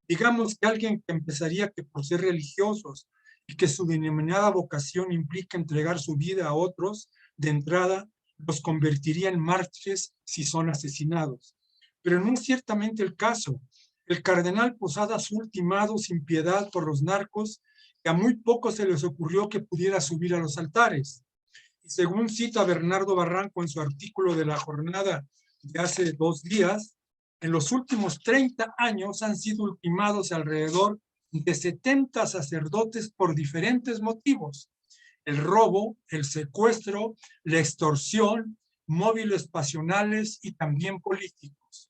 Digamos que alguien que empezaría que por ser religiosos y que su denominada vocación implica entregar su vida a otros, de entrada los convertiría en mártires si son asesinados. Pero no es ciertamente el caso. El cardenal Posadas fue ultimado sin piedad por los narcos y a muy pocos se les ocurrió que pudiera subir a los altares. Según cita Bernardo Barranco en su artículo de La Jornada de hace 2 días, en los últimos 30 años han sido ultimados alrededor de 70 sacerdotes por diferentes motivos: el robo, el secuestro, la extorsión, móviles pasionales y también políticos.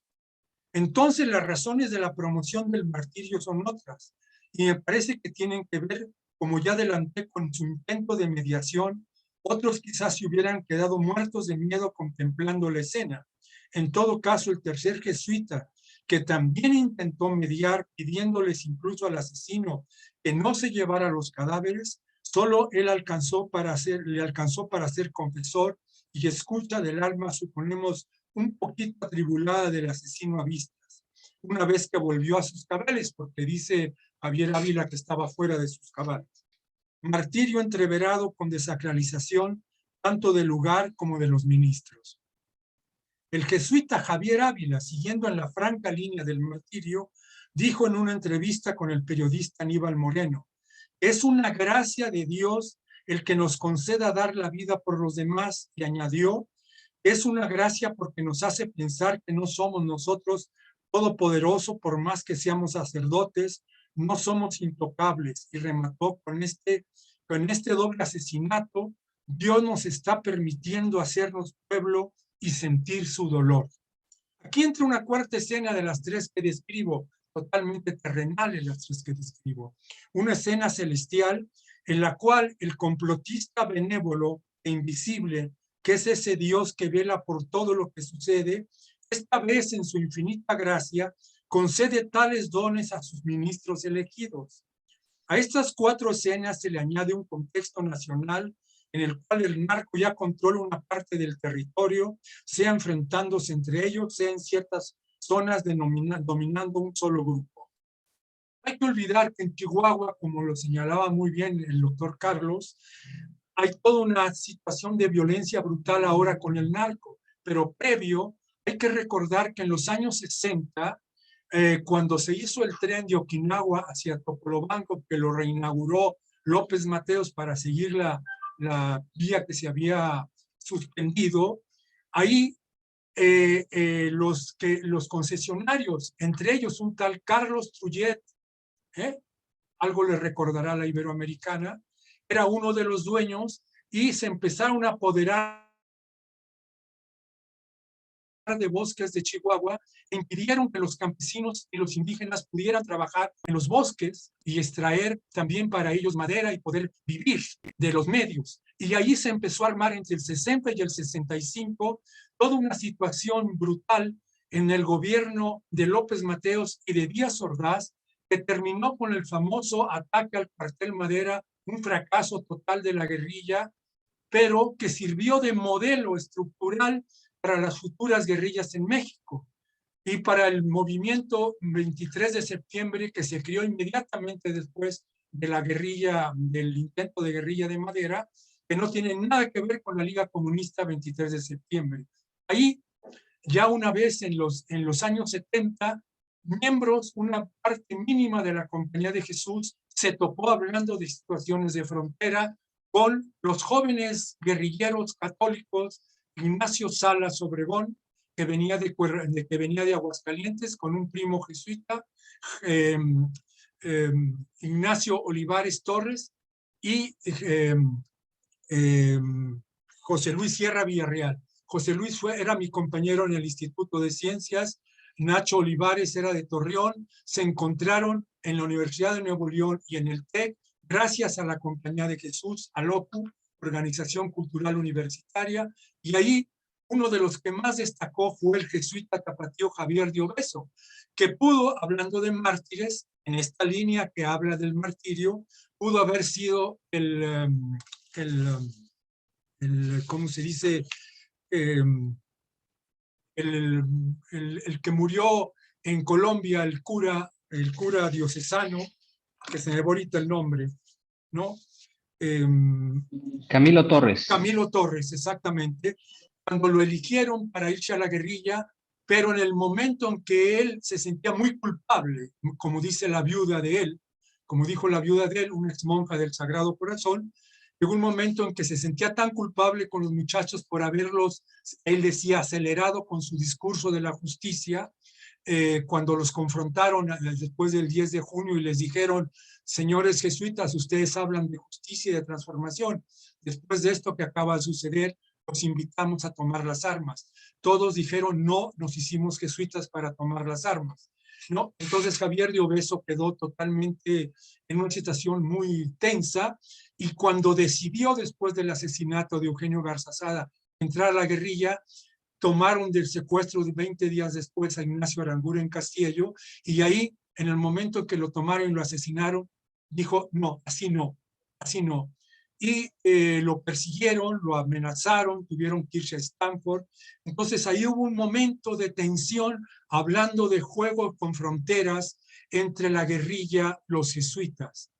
Entonces, las razones de la promoción del martirio son otras, y me parece que tienen que ver, como ya adelanté, con su intento de mediación. Otros quizás se hubieran quedado muertos de miedo contemplando la escena. En todo caso, el tercer jesuita, que también intentó mediar, pidiéndoles incluso al asesino que no se llevara los cadáveres, solo él le alcanzó para ser confesor y escucha del alma, suponemos, un poquito atribulada del asesino a vistas, una vez que volvió a sus cabales, porque dice Javier Ávila que estaba fuera de sus cabales. Martirio entreverado con desacralización tanto del lugar como de los ministros. El jesuita Javier Ávila, siguiendo en la franca línea del martirio, dijo en una entrevista con el periodista Aníbal Moreno: es una gracia de Dios el que nos conceda dar la vida por los demás, y añadió: es una gracia porque nos hace pensar que no somos nosotros todopoderoso por más que seamos sacerdotes, no somos intocables. Y remató con este doble asesinato: Dios nos está permitiendo hacernos pueblo y sentir su dolor. Aquí entra una cuarta escena de las 3 que describo, totalmente terrenales las 3 que describo. Una escena celestial en la cual el complotista benévolo e invisible, que es ese Dios que vela por todo lo que sucede, esta vez en su infinita gracia concede tales dones a sus ministros elegidos. A estas 4 escenas se le añade un contexto nacional en el cual el narco ya controla una parte del territorio, sea enfrentándose entre ellos, sea en ciertas zonas dominando un solo grupo. Hay que olvidar que en Chihuahua, como lo señalaba muy bien el doctor Carlos, hay toda una situación de violencia brutal ahora con el narco, pero previo hay que recordar que en los años 60, cuando se hizo el tren de Okinawa hacia Topolobampo, que lo reinauguró López Mateos para seguir la vía que se había suspendido, ahí los concesionarios, entre ellos un tal Carlos Trullet, algo le recordará a la Iberoamericana, era uno de los dueños, y se empezaron a apoderar de bosques de Chihuahua e impidieron que los campesinos y los indígenas pudieran trabajar en los bosques y extraer también para ellos madera y poder vivir de los medios. Y ahí se empezó a armar entre el 60 y el 65 toda una situación brutal en el gobierno de López Mateos y de Díaz Ordaz, que terminó con el famoso ataque al cuartel Madera, un fracaso total de la guerrilla, pero que sirvió de modelo estructural para las futuras guerrillas en México y para el movimiento 23 de septiembre que se creó inmediatamente después de la guerrilla, del intento de guerrilla de Madera, que no tiene nada que ver con la Liga Comunista 23 de septiembre. Ahí, ya una vez en los años 70, miembros, una parte mínima de la Compañía de Jesús, se topó hablando de situaciones de frontera con los jóvenes guerrilleros católicos Ignacio Salas Obregón, que venía de Aguascalientes, con un primo jesuita, Ignacio Olivares Torres y José Luis Sierra Villarreal. José Luis era mi compañero en el Instituto de Ciencias, Nacho Olivares era de Torreón, se encontraron en la Universidad de Nuevo León y en el TEC, gracias a la Compañía de Jesús, a LOCU, Organización Cultural Universitaria, y ahí uno de los que más destacó fue el jesuita tapatío Javier de Obeso, que pudo, hablando de mártires, en esta línea que habla del martirio, pudo haber sido ¿cómo se dice? El que murió en Colombia, el cura diocesano, que se me va ahorita el nombre, ¿no? Camilo Torres. Camilo Torres, exactamente, cuando lo eligieron para irse a la guerrilla, pero en el momento en que él se sentía muy culpable, como dice la viuda de él, como dijo la viuda de él, una ex monja del Sagrado Corazón, llegó un momento en que se sentía tan culpable con los muchachos por haberlos, él decía, acelerado con su discurso de la justicia, cuando los confrontaron después del 10 de junio y les dijeron, señores jesuitas, ustedes hablan de justicia y de transformación. Después de esto que acaba de suceder, los invitamos a tomar las armas. Todos dijeron, no, nos hicimos jesuitas para tomar las armas. ¿No? Entonces Javier de Obeso quedó totalmente en una situación muy tensa, y cuando decidió, después del asesinato de Eugenio Garzazada, entrar a la guerrilla, tomaron del secuestro de 20 días después a Ignacio Aranguren Castillo, y ahí, en el momento en que lo tomaron y lo asesinaron, dijo, no, así no, así no. Y lo persiguieron, lo amenazaron, tuvieron que irse a Stanford. Entonces ahí hubo un momento de tensión, hablando de juego con fronteras entre la guerrilla, los jesuitas.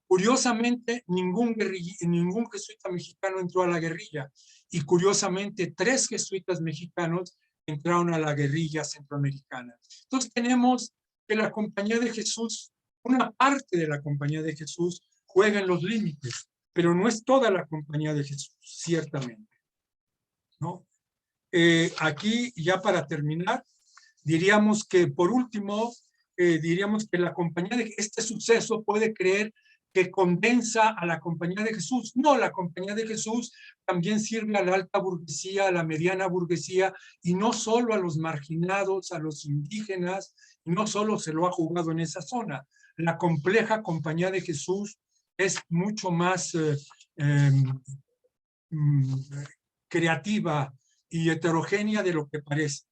Curiosamente, ningún jesuita mexicano entró a la guerrilla, y curiosamente 3 jesuitas mexicanos entraron a la guerrilla centroamericana. Entonces tenemos que la Compañía de Jesús, una parte de la Compañía de Jesús juega en los límites, pero no es toda la Compañía de Jesús, ciertamente, ¿no? Aquí, ya para terminar, diríamos que por último, diríamos que la Compañía de este suceso puede creer que condensa a la Compañía de Jesús. No, la Compañía de Jesús también sirve a la alta burguesía, a la mediana burguesía, y no solo a los marginados, a los indígenas, y no solo se lo ha jugado en esa zona. La compleja Compañía de Jesús es mucho más creativa y heterogénea de lo que parece.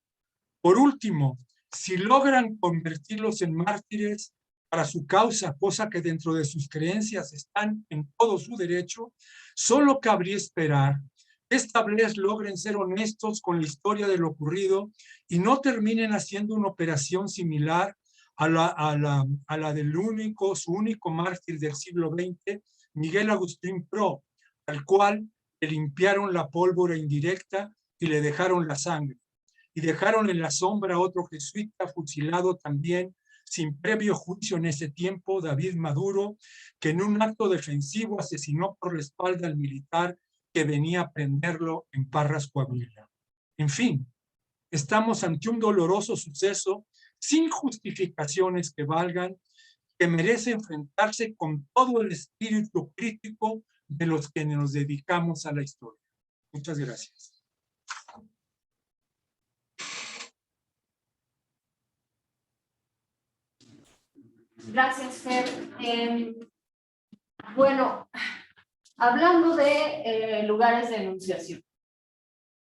Por último, si logran convertirlos en mártires para su causa, cosa que dentro de sus creencias están en todo su derecho, solo cabría esperar que esta vez logren ser honestos con la historia de lo ocurrido y no terminen haciendo una operación similar a la del su único mártir del siglo XX, Miguel Agustín Pro, al cual le limpiaron la pólvora indirecta y le dejaron la sangre, y dejaron en la sombra a otro jesuita fusilado también sin previo juicio en ese tiempo, David Maduro, que en un acto defensivo asesinó por la espalda al militar que venía a prenderlo en Parras, Coahuila. En fin, estamos ante un doloroso suceso sin justificaciones que valgan, que merece enfrentarse con todo el espíritu crítico de los que nos dedicamos a la historia. Muchas gracias. Gracias, Fer. Bueno, hablando de lugares de enunciación,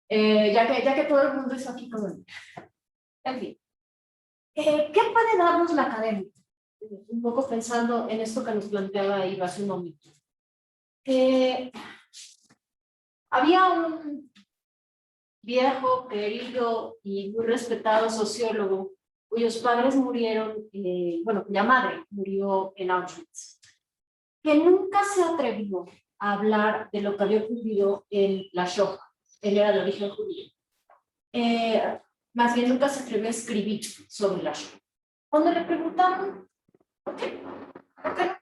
ya que todo el mundo está aquí con... En fin, ¿qué puede darnos la academia? Un poco pensando en esto que nos planteaba Iva hace un momento. Había un viejo, querido y muy respetado sociólogo cuyos padres murieron, bueno, cuya madre murió en Auschwitz, que nunca se atrevió a hablar de lo que había ocurrido en la Shoah. Él era de origen judío. Más bien nunca se atrevió a escribir sobre la Shoah. Cuando le preguntaron, ¿por qué? ¿Por qué?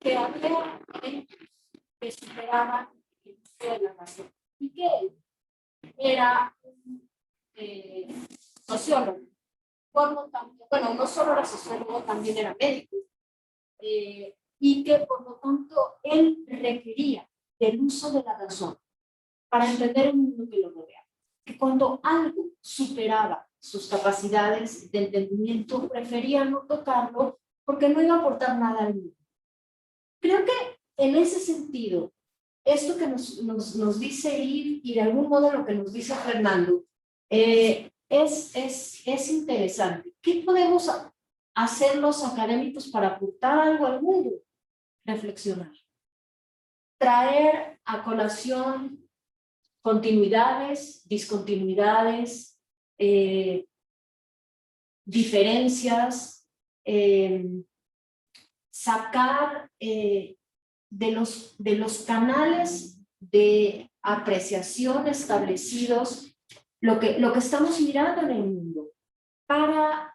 Que había que superaban el de la nación y que él era un sociólogo. Por lo tanto, bueno, no solo era sociólogo, también era médico, y que por lo tanto él requería del uso de la razón para entender el mundo que lo rodea. Que cuando algo superaba sus capacidades de entendimiento, prefería no tocarlo porque no iba a aportar nada al mundo. Creo que en ese sentido, esto que nos dice Ir y de algún modo lo que nos dice Fernando, es interesante. ¿Qué podemos hacer los académicos para aportar algo al mundo? Reflexionar. Traer a colación continuidades, discontinuidades, diferencias, sacar de los canales de apreciación establecidos lo que estamos mirando en el mundo para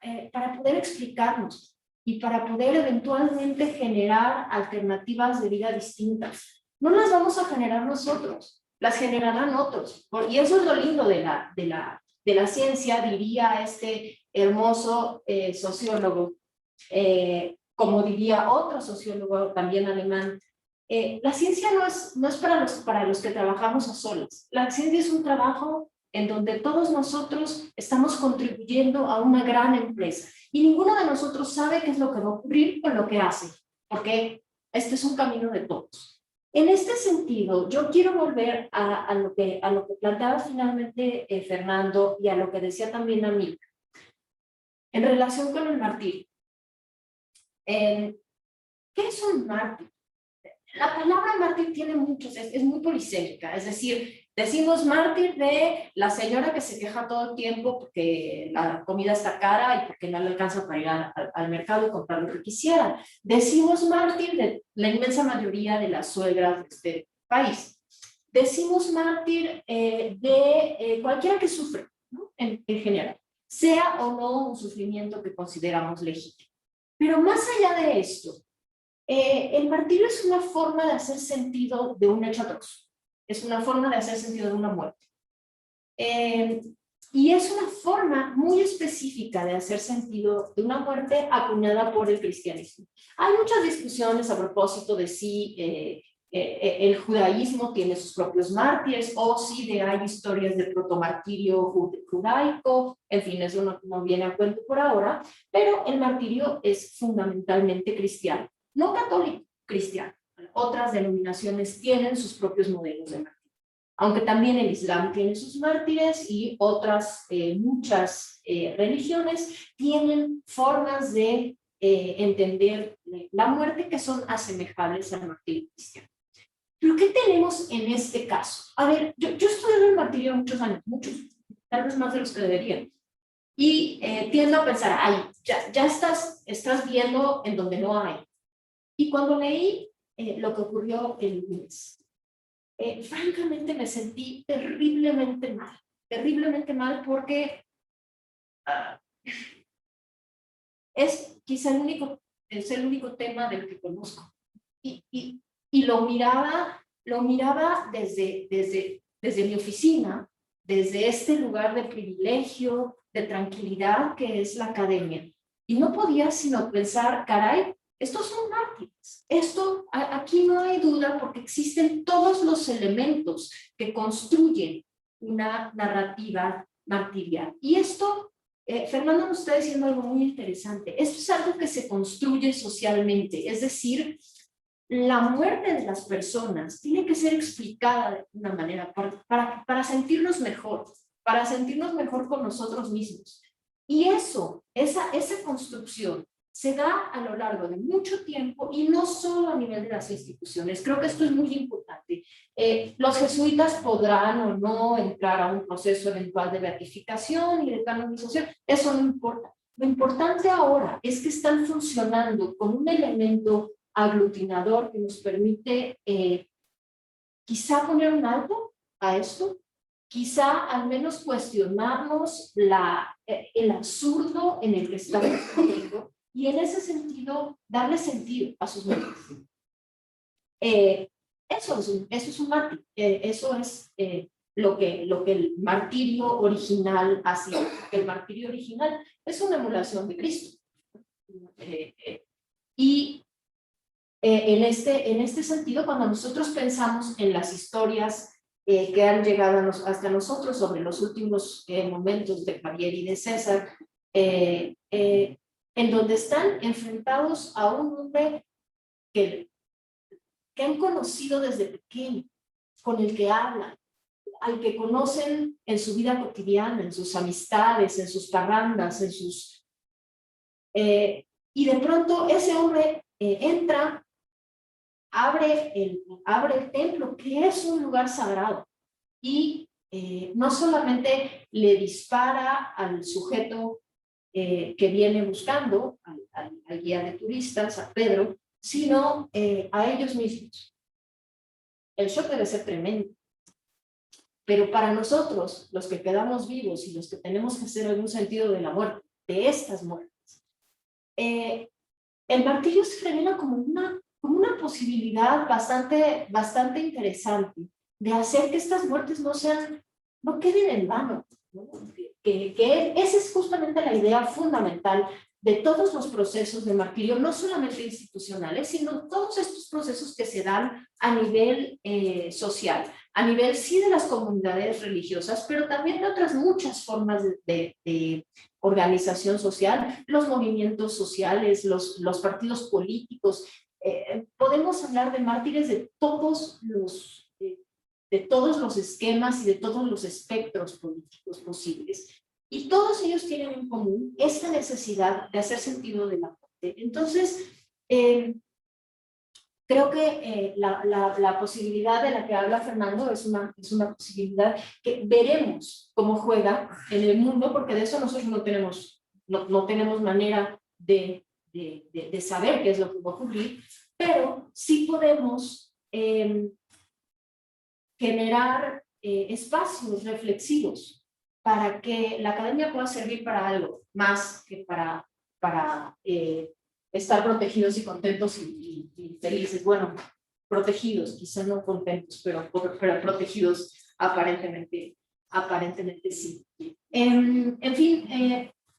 poder explicarnos y para poder eventualmente generar alternativas de vida distintas. No las vamos a generar nosotros, las generarán otros. Y eso es lo lindo de la ciencia, diría este hermoso sociólogo, como diría otro sociólogo también alemán. La ciencia no es para los que trabajamos a solas. La ciencia es un trabajo en donde todos nosotros estamos contribuyendo a una gran empresa y ninguno de nosotros sabe qué es lo que va a ocurrir con lo que hace, porque este es un camino de todos. En este sentido, yo quiero volver a lo que planteaba finalmente Fernando y a lo que decía también Amilcar en relación con el martirio. ¿Qué es un mártir? La palabra mártir tiene muchos, es muy polisémica, es decir, decimos mártir de la señora que se queja todo el tiempo porque la comida está cara y porque no le alcanza para ir al mercado y comprar lo que quisiera. Decimos mártir de la inmensa mayoría de las suegras de este país. Decimos mártir de cualquiera que sufre, ¿no? En general, sea o no un sufrimiento que consideramos legítimo. Pero más allá de esto, el martirio es una forma de hacer sentido de un hecho atroz. Es una forma de hacer sentido de una muerte. Y es una forma muy específica de hacer sentido de una muerte acuñada por el cristianismo. Hay muchas discusiones a propósito de si el judaísmo tiene sus propios mártires o si hay historias de protomartirio judaico. En fin, eso no viene a cuento por ahora, pero el martirio es fundamentalmente cristiano. No católico, cristiano. Otras denominaciones tienen sus propios modelos de martirio. Aunque también el Islam tiene sus mártires y otras muchas religiones tienen formas de entender la muerte que son asemejables al martirio cristiano. ¿Pero qué tenemos en este caso? A ver, yo estudié el martirio muchos años, muchos, tal vez más de los que deberían. Y tiendo a pensar, ay, ya estás viendo en donde no hay. Y cuando leí lo que ocurrió el lunes, francamente me sentí terriblemente mal porque es quizá es el único tema del que conozco. Y lo miraba desde mi oficina, desde este lugar de privilegio, de tranquilidad que es la academia. Y no podía sino pensar, caray, estos son mártires. Aquí no hay duda porque existen todos los elementos que construyen una narrativa martirial. Y esto, Fernando nos está diciendo algo muy interesante. Esto es algo que se construye socialmente. Es decir, la muerte de las personas tiene que ser explicada de una manera para sentirnos mejor con nosotros mismos. Y esa construcción se da a lo largo de mucho tiempo y no solo a nivel de las instituciones. Creo que esto es muy importante. Los jesuitas podrán o no entrar a un proceso eventual de beatificación y de canonización, eso no importa. Lo importante ahora es que están funcionando con un elemento aglutinador que nos permite quizá poner un alto a esto, quizá al menos cuestionarnos el absurdo en el que estamos viviendo y en ese sentido darle sentido a sus vidas. Eso es un mártir, eso es lo que el martirio original ha sido. El martirio original es una emulación de Cristo. Y en este sentido, cuando nosotros pensamos en las historias que han llegado hasta nosotros sobre los últimos momentos de Javier y de César, en donde están enfrentados a un hombre que han conocido desde pequeño, con el que hablan, al que conocen en su vida cotidiana, en sus amistades, en sus parrandas, y de pronto ese hombre entra, abre el templo, que es un lugar sagrado, y no solamente le dispara al sujeto que viene buscando, al guía de turistas, a Pedro, sino a ellos mismos. El shock debe ser tremendo. Pero para nosotros, los que quedamos vivos y los que tenemos que hacer algún sentido de la muerte, de estas muertes, el martirio se revela como una posibilidad bastante interesante de hacer que estas muertes no queden en vano, ¿no? Que esa es justamente la idea fundamental de todos los procesos de martirio, no solamente institucionales, sino todos estos procesos que se dan a nivel social, a nivel sí de las comunidades religiosas, pero también de otras muchas formas de organización social, los movimientos sociales, los partidos políticos. Podemos hablar de mártires de todos los esquemas y de todos los espectros políticos posibles. Y todos ellos tienen en común esta necesidad de hacer sentido de la muerte. Entonces, creo que la posibilidad de la que habla Fernando es una posibilidad que veremos cómo juega en el mundo, porque de eso nosotros no tenemos manera de saber qué es lo que va a ocurrir, pero sí podemos generar espacios reflexivos para que la academia pueda servir para algo más que para estar protegidos y contentos y felices. Bueno, protegidos, quizás no contentos, pero protegidos aparentemente sí. En fin,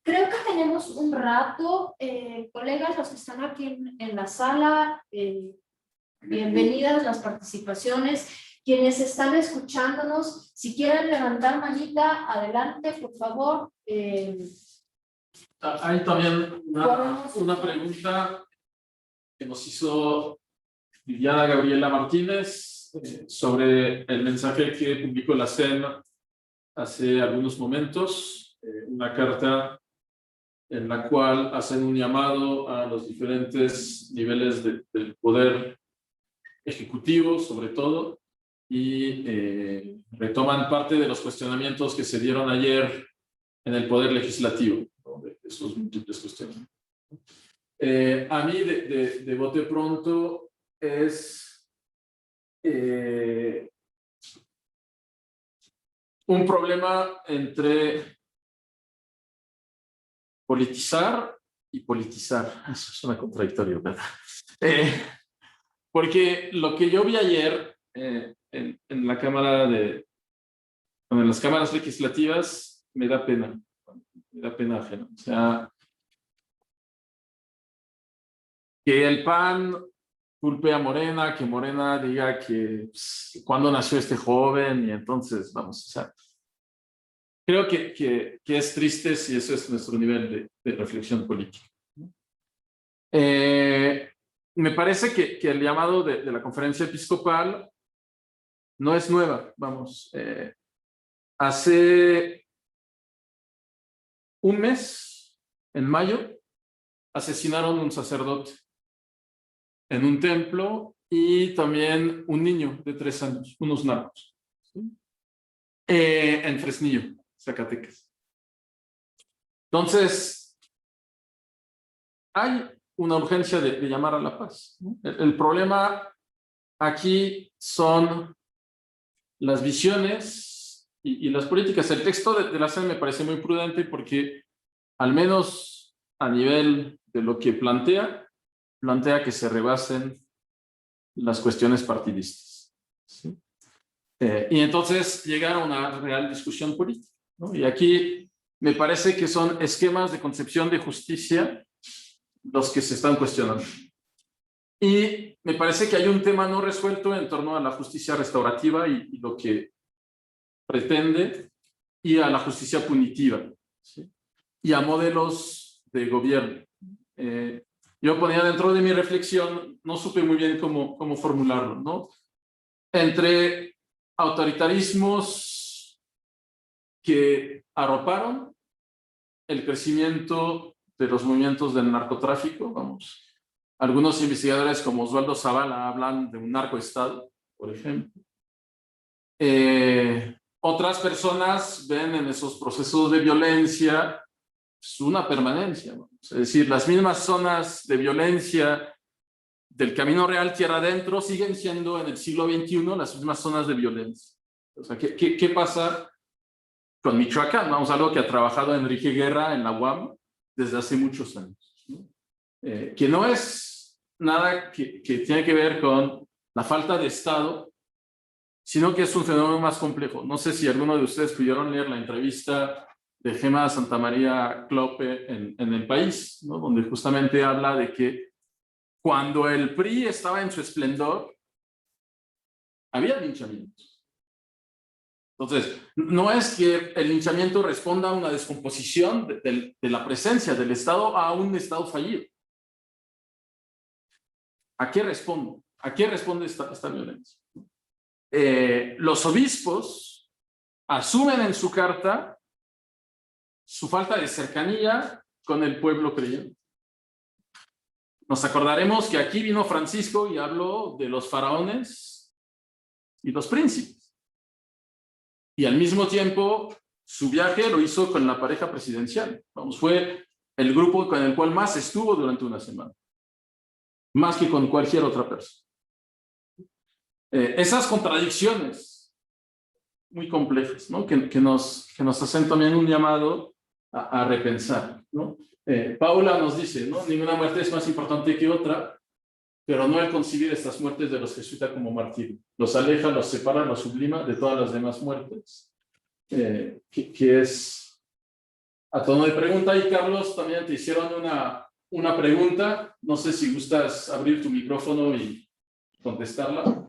creo que tenemos un rato. Colegas, los que están aquí en la sala, bienvenidas las participaciones. Quienes están escuchándonos, si quieren levantar manita, adelante, por favor. Hay también una pregunta que nos hizo Viviana Gabriela Martínez sobre el mensaje que publicó la SEM hace algunos momentos, una carta en la cual hacen un llamado a los diferentes niveles del poder ejecutivo, sobre todo, y retoman parte de los cuestionamientos que se dieron ayer en el Poder Legislativo, ¿no? De esos múltiples cuestionamientos. A mí, de bote pronto, es un problema entre politizar y politizar. Eso suena contradictorio, ¿verdad? Porque lo que yo vi ayer en la Cámara en las cámaras legislativas me da pena ajena. O sea, que el PAN culpe a Morena, que Morena diga que cuándo nació este joven, y entonces vamos, o sea, creo que es triste si eso es nuestro nivel de reflexión política. Me parece que el llamado de la conferencia episcopal no es nueva, vamos. Hace un mes, en mayo, asesinaron a un sacerdote en un templo y también un niño de 3 años, unos narcos, ¿sí? En Fresnillo, Zacatecas. Entonces, hay una urgencia de llamar a la paz, ¿no? El problema aquí son las visiones y las políticas. El texto de la SEM me parece muy prudente porque, al menos a nivel de lo que plantea que se rebasen las cuestiones partidistas, ¿sí? Y entonces llegar a una real discusión política, ¿no? Y aquí me parece que son esquemas de concepción de justicia los que se están cuestionando. Y me parece que hay un tema no resuelto en torno a la justicia restaurativa y lo que pretende, y a la justicia punitiva, ¿sí? Y a modelos de gobierno. Yo ponía dentro de mi reflexión, no supe muy bien cómo formularlo, ¿no? Entre autoritarismos que arroparon el crecimiento de los movimientos del narcotráfico, vamos. Algunos investigadores como Osvaldo Zavala hablan de un narcoestado, por ejemplo. Otras personas ven en esos procesos de violencia una permanencia, ¿no? Es decir, las mismas zonas de violencia del Camino Real tierra adentro siguen siendo en el siglo XXI las mismas zonas de violencia. O sea, ¿qué pasa con Michoacán? Vamos, algo que ha trabajado Enrique Guerra en la UAM desde hace muchos años, ¿no? que no es nada que tiene que ver con la falta de Estado, sino que es un fenómeno más complejo. No sé si alguno de ustedes pudieron leer la entrevista de Gemma Santamaría Clope en El País, ¿no? Donde justamente habla de que cuando el PRI estaba en su esplendor, había linchamientos. Entonces, no es que el linchamiento responda a una descomposición de la presencia del Estado a un Estado fallido. ¿A qué responde? ¿A qué responde esta violencia? Los obispos asumen en su carta su falta de cercanía con el pueblo creyente. Nos acordaremos que aquí vino Francisco y habló de los faraones y los príncipes. Y al mismo tiempo, su viaje lo hizo con la pareja presidencial. Vamos, fue el grupo con el cual más estuvo durante una semana. Más que con cualquier otra persona. Esas contradicciones muy complejas, ¿no? que nos hacen también un llamado a repensar, ¿no? Paula nos dice, ¿no? Ninguna muerte es más importante que otra, pero no el concebir estas muertes de los jesuitas como martirio. Los aleja, los separa, los sublima de todas las demás muertes, que es a tono de pregunta. Y Carlos, también te hicieron una pregunta, no sé si gustas abrir tu micrófono y contestarla.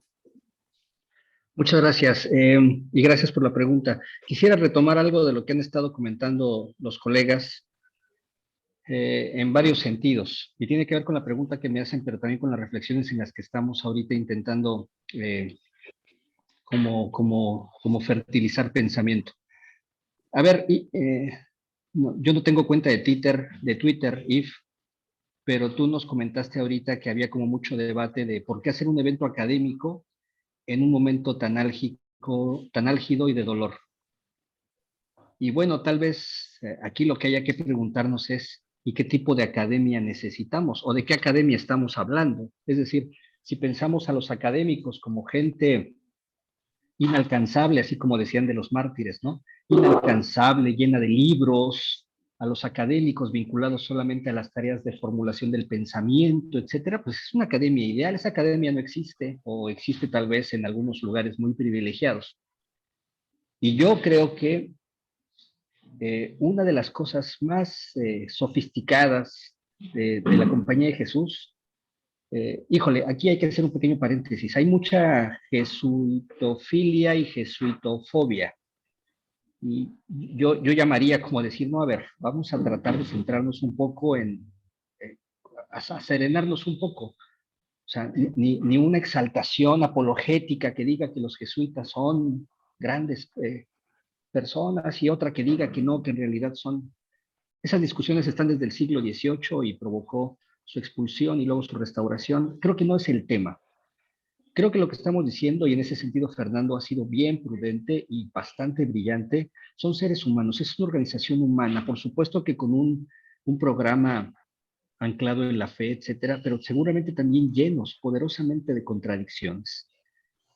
Muchas gracias y gracias por la pregunta. Quisiera retomar algo de lo que han estado comentando los colegas en varios sentidos, y tiene que ver con la pregunta que me hacen, pero también con las reflexiones en las que estamos ahorita intentando como fertilizar pensamiento. A ver, yo no tengo cuenta de Twitter, If, pero tú nos comentaste ahorita que había como mucho debate de por qué hacer un evento académico en un momento tan álgido y de dolor. Y bueno, tal vez aquí lo que haya que preguntarnos es, ¿y qué tipo de academia necesitamos? ¿O de qué academia estamos hablando? Es decir, si pensamos a los académicos como gente inalcanzable, así como decían de los mártires, ¿no? Inalcanzable, llena de libros, a los académicos vinculados solamente a las tareas de formulación del pensamiento, etcétera, pues es una academia ideal. Esa academia no existe, o existe tal vez en algunos lugares muy privilegiados. Y yo creo que una de las cosas más sofisticadas de la Compañía de Jesús, híjole, aquí hay que hacer un pequeño paréntesis. Hay mucha jesuitofilia y jesuitofobia. Y yo llamaría como decir, no, a ver, vamos a tratar de centrarnos un poco a serenarnos un poco. O sea, ni una exaltación apologética que diga que los jesuitas son grandes personas y otra que diga que no, que en realidad son. Esas discusiones están desde el siglo XVIII y provocó su expulsión y luego su restauración. Creo que no es el tema. Creo que lo que estamos diciendo, y en ese sentido Fernando ha sido bien prudente y bastante brillante, son seres humanos, es una organización humana, por supuesto que con un programa anclado en la fe, etcétera, pero seguramente también llenos poderosamente de contradicciones.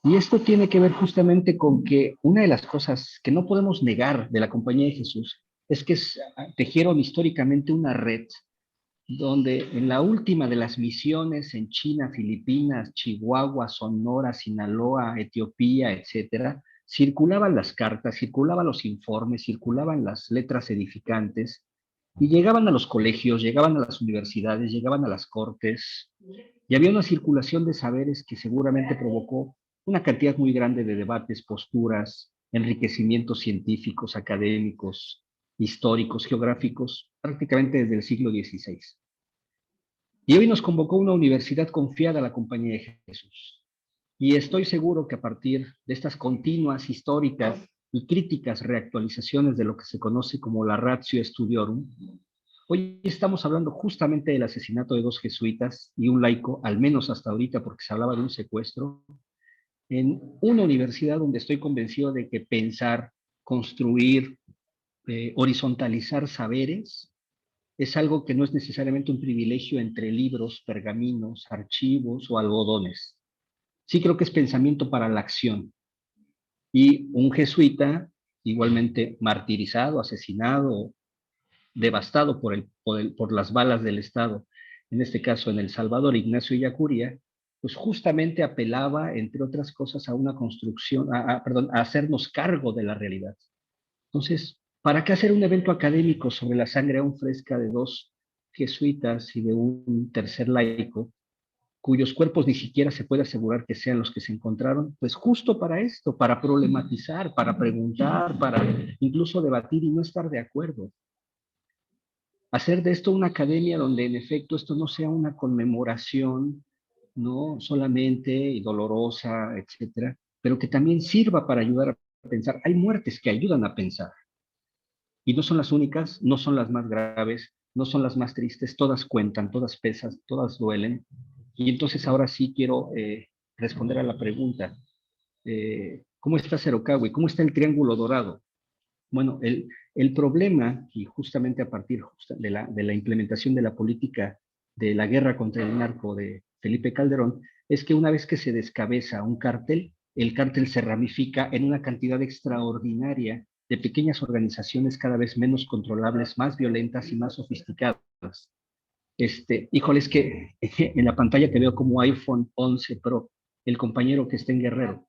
Y esto tiene que ver justamente con que una de las cosas que no podemos negar de la Compañía de Jesús es que tejieron históricamente una red donde en la última de las misiones en China, Filipinas, Chihuahua, Sonora, Sinaloa, Etiopía, etcétera, circulaban las cartas, circulaban los informes, circulaban las letras edificantes y llegaban a los colegios, llegaban a las universidades, llegaban a las cortes y había una circulación de saberes que seguramente provocó una cantidad muy grande de debates, posturas, enriquecimientos científicos, académicos, históricos, geográficos, prácticamente desde el siglo XVI. Y hoy nos convocó una universidad confiada a la Compañía de Jesús. Y estoy seguro que a partir de estas continuas históricas y críticas reactualizaciones de lo que se conoce como la Ratio Studiorum, hoy estamos hablando justamente del asesinato de 2 jesuitas y un laico, al menos hasta ahorita porque se hablaba de un secuestro, en una universidad donde estoy convencido de que pensar, construir, horizontalizar saberes es algo que no es necesariamente un privilegio entre libros, pergaminos, archivos o algodones. Sí creo que es pensamiento para la acción. Y un jesuita, igualmente martirizado, asesinado, devastado por las balas del Estado, en este caso en El Salvador, Ignacio Ellacuría, pues justamente apelaba, entre otras cosas, a una construcción, perdón, a hacernos cargo de la realidad. Entonces, ¿para qué hacer un evento académico sobre la sangre aún fresca de dos jesuitas y de un tercer laico, cuyos cuerpos ni siquiera se puede asegurar que sean los que se encontraron? Pues justo para esto, para problematizar, para preguntar, para incluso debatir y no estar de acuerdo. Hacer de esto una academia donde en efecto esto no sea una conmemoración, no solamente y dolorosa, etcétera, pero que también sirva para ayudar a pensar. Hay muertes que ayudan a pensar y no son las únicas, no son las más graves, no son las más tristes, todas cuentan, todas pesan, todas duelen. Y entonces ahora sí quiero responder a la pregunta. ¿Cómo está Cerocahui? ¿Cómo está el Triángulo Dorado? Bueno, el problema, y justamente a partir de la implementación de la política de la guerra contra el narco de Felipe Calderón, es que una vez que se descabeza un cártel, el cártel se ramifica en una cantidad extraordinaria de pequeñas organizaciones cada vez menos controlables, más violentas y más sofisticadas. Híjole, es que en la pantalla te veo como iPhone 11 Pro, el compañero que está en Guerrero.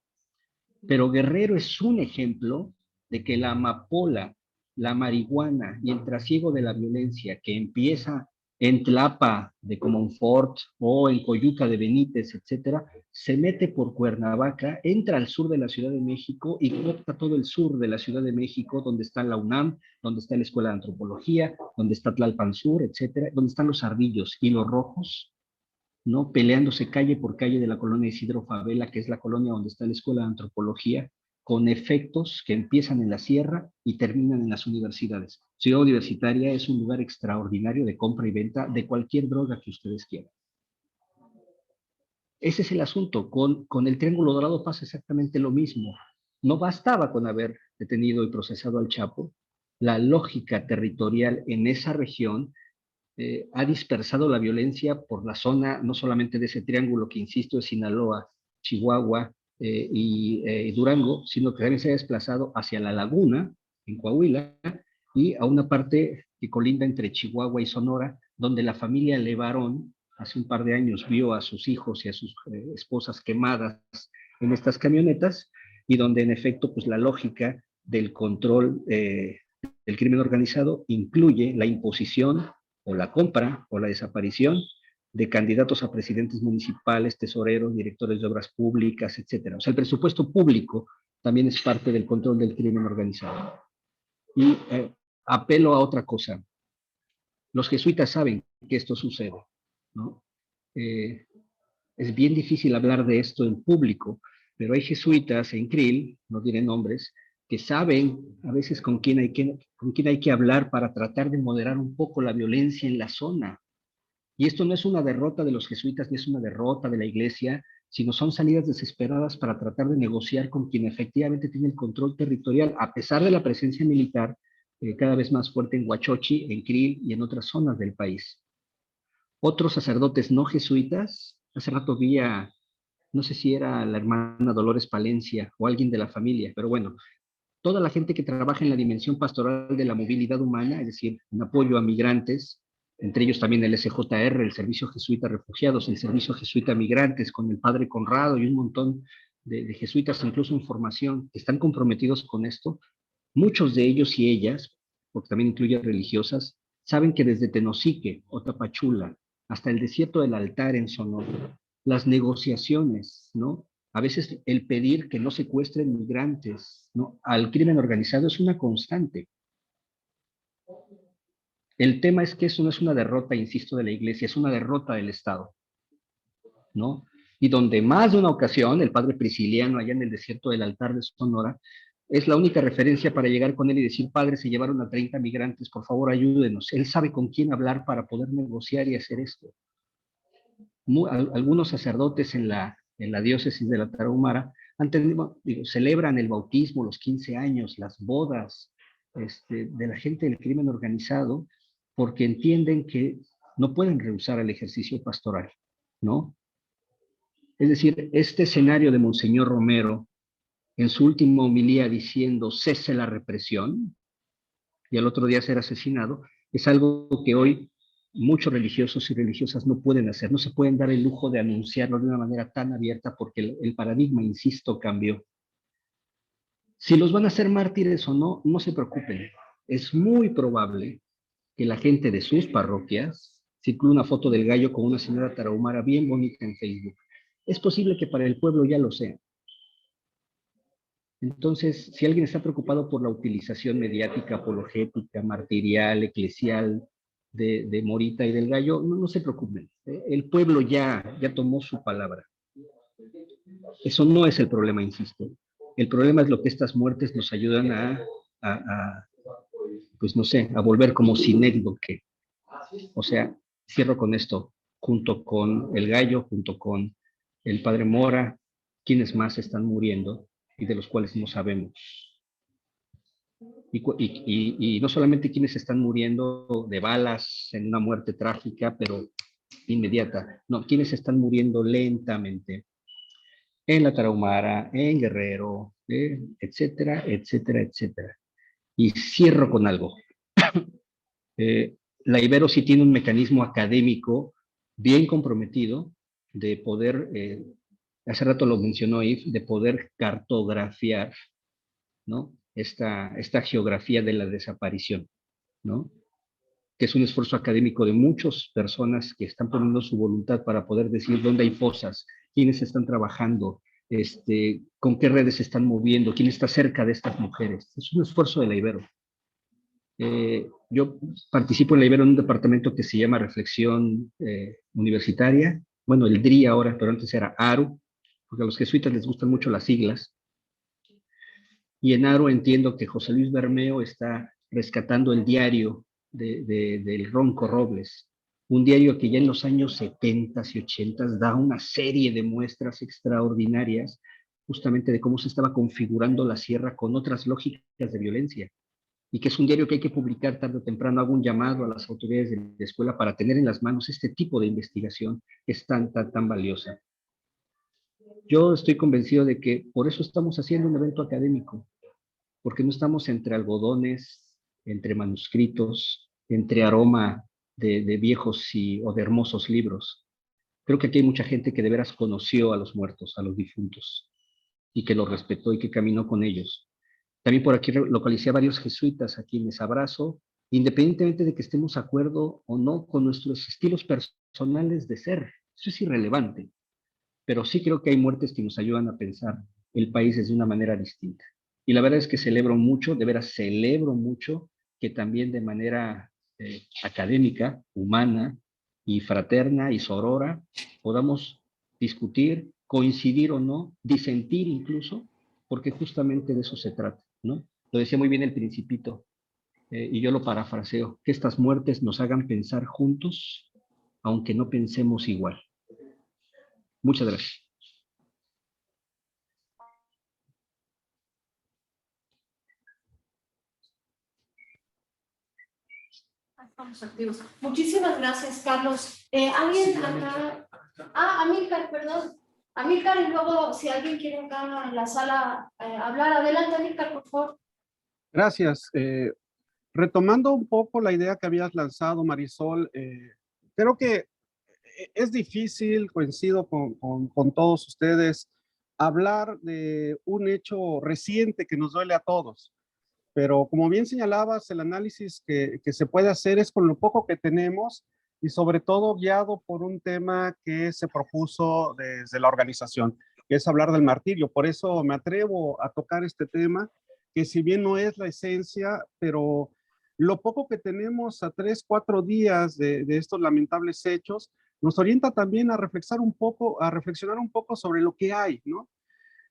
Pero Guerrero es un ejemplo de que la amapola, la marihuana y el trasiego de la violencia que empieza en Tlapa de Comonfort o en Coyuca de Benítez, etcétera, se mete por Cuernavaca, entra al sur de la Ciudad de México y corta todo el sur de la Ciudad de México, donde está la UNAM, donde está la Escuela de Antropología, donde está Tlalpan Sur, etcétera, donde están los Ardillos y los Rojos, ¿no? Peleándose calle por calle de la colonia Isidro Favela, que es la colonia donde está la Escuela de Antropología, con efectos que empiezan en la sierra y terminan en las universidades. Ciudad Universitaria es un lugar extraordinario de compra y venta de cualquier droga que ustedes quieran. Ese es el asunto. Con el Triángulo Dorado pasa exactamente lo mismo. No bastaba con haber detenido y procesado al Chapo. La lógica territorial en esa región ha dispersado la violencia por la zona, no solamente de ese triángulo que, insisto, es Sinaloa, Chihuahua y Durango, sino que también se ha desplazado hacia la laguna, en Coahuila, y a una parte que colinda entre Chihuahua y Sonora, donde la familia Levarón hace un par de años vio a sus hijos y a sus esposas quemadas en estas camionetas, y donde en efecto pues la lógica del control del crimen organizado incluye la imposición o la compra o la desaparición de candidatos a presidentes municipales, tesoreros, directores de obras públicas, etcétera. O sea, el presupuesto público también es parte del control del crimen organizado. Y apelo a otra cosa. Los jesuitas saben que esto sucede, ¿no? Es bien difícil hablar de esto en público, pero hay jesuitas en Krill, no diré nombres, que saben a veces con quién hay que hablar para tratar de moderar un poco la violencia en la zona. Y esto no es una derrota de los jesuitas, ni es una derrota de la iglesia, sino son salidas desesperadas para tratar de negociar con quien efectivamente tiene el control territorial, a pesar de la presencia militar cada vez más fuerte en Huachochi, en Krill y en otras zonas del país. Otros sacerdotes no jesuitas, hace rato vi a, no sé si era la hermana Dolores Palencia o alguien de la familia, pero bueno, toda la gente que trabaja en la dimensión pastoral de la movilidad humana, es decir, en apoyo a migrantes, entre ellos también el SJR, el Servicio Jesuita Refugiados, el Servicio Jesuita Migrantes, con el Padre Conrado y un montón de jesuitas, incluso en formación, que están comprometidos con esto. Muchos de ellos y ellas, porque también incluye religiosas, saben que desde Tenosique o Tapachula hasta el desierto del Altar en Sonora, las negociaciones, ¿no? A veces el pedir que no secuestren migrantes, ¿no?, al crimen organizado es una constante. El tema es que eso no es una derrota, insisto, de la iglesia, es una derrota del Estado, ¿no? Y donde más de una ocasión el padre Prisciliano, allá en el desierto del Altar de Sonora, es la única referencia para llegar con él y decir: padre, se llevaron a 30 migrantes, por favor ayúdenos. Él sabe con quién hablar para poder negociar y hacer esto. Algunos sacerdotes en la diócesis de la Tarahumara celebran el bautismo, los 15 años, las bodas de la gente del crimen organizado, porque entienden que no pueden rehusar el ejercicio pastoral, ¿no? Es decir, este escenario de Monseñor Romero, en su última homilía diciendo cese la represión, y al otro día ser asesinado, es algo que hoy muchos religiosos y religiosas no pueden hacer, no se pueden dar el lujo de anunciarlo de una manera tan abierta porque el paradigma, insisto, cambió. Si los van a hacer mártires o no, no se preocupen. Es muy probable que la gente de sus parroquias circule una foto del gallo con una señora tarahumara bien bonita en Facebook. Es posible que para el pueblo ya lo sea. Entonces, si alguien está preocupado por la utilización mediática, apologética, martirial, eclesial de Morita y del gallo, no se preocupen. El pueblo ya tomó su palabra. Eso no es el problema, insisto. El problema es lo que estas muertes nos ayudan pues no sé, a volver como sinécdoque. O sea, cierro con esto, junto con el gallo, junto con el padre Mora, quienes más están muriendo y de los cuales no sabemos. Y no solamente quienes están muriendo de balas en una muerte trágica, pero inmediata, no, quienes están muriendo lentamente en la Tarahumara, en Guerrero, etcétera, etcétera, etcétera. Y cierro con algo. La Ibero sí tiene un mecanismo académico bien comprometido de poder, hace rato lo mencionó Yves, de poder cartografiar, ¿no? Esta geografía de la desaparición, ¿no? Que es un esfuerzo académico de muchas personas que están poniendo su voluntad para poder decir dónde hay fosas, quiénes están trabajando, con qué redes se están moviendo, quién está cerca de estas mujeres. Es un esfuerzo de la Ibero. Yo participo en la Ibero en un departamento que se llama Reflexión Universitaria, bueno, el DRI ahora, pero antes era ARU, porque a los jesuitas les gustan mucho las siglas. Y en ARU entiendo que José Luis Bermeo está rescatando el diario del Ronco Robles, un diario que ya en los años 70 y 80 da una serie de muestras extraordinarias justamente de cómo se estaba configurando la sierra con otras lógicas de violencia, y que es un diario que hay que publicar tarde o temprano. Hago un llamado a las autoridades de la escuela para tener en las manos este tipo de investigación que es tan valiosa. Yo estoy convencido de que por eso estamos haciendo un evento académico, porque no estamos entre algodones, entre manuscritos, entre aroma de viejos o de hermosos libros. Creo que aquí hay mucha gente que de veras conoció a los muertos, a los difuntos, y que los respetó y que caminó con ellos. También por aquí localicé a varios jesuitas a quienes abrazo, independientemente de que estemos de acuerdo o no con nuestros estilos personales de ser. Eso es irrelevante. Pero sí creo que hay muertes que nos ayudan a pensar el país desde una manera distinta. Y la verdad es que celebro mucho, de veras celebro mucho, que también de manera académica, humana y fraterna y sorora podamos discutir, coincidir o no, disentir incluso, porque justamente de eso se trata, ¿no? Lo decía muy bien el Principito, y yo lo parafraseo, que estas muertes nos hagan pensar juntos, aunque no pensemos igual. Muchas gracias. Estamos activos. Muchísimas gracias, Carlos. ¿Alguien Sí, acá? Amílcar, perdón. Amílcar, y luego si alguien quiere acá en la sala hablar, adelante, Amílcar, por favor. Gracias. Retomando un poco la idea que habías lanzado, Marisol, creo que es difícil, coincido con todos ustedes, hablar de un hecho reciente que nos duele a todos. Pero como bien señalabas, el análisis que se puede hacer es con lo poco que tenemos y sobre todo guiado por un tema que se propuso desde la organización, que es hablar del martirio. Por eso me atrevo a tocar este tema, que si bien no es la esencia, pero lo poco que tenemos a 3, 4 días de estos lamentables hechos, nos orienta también a reflexionar un poco sobre lo que hay, ¿no?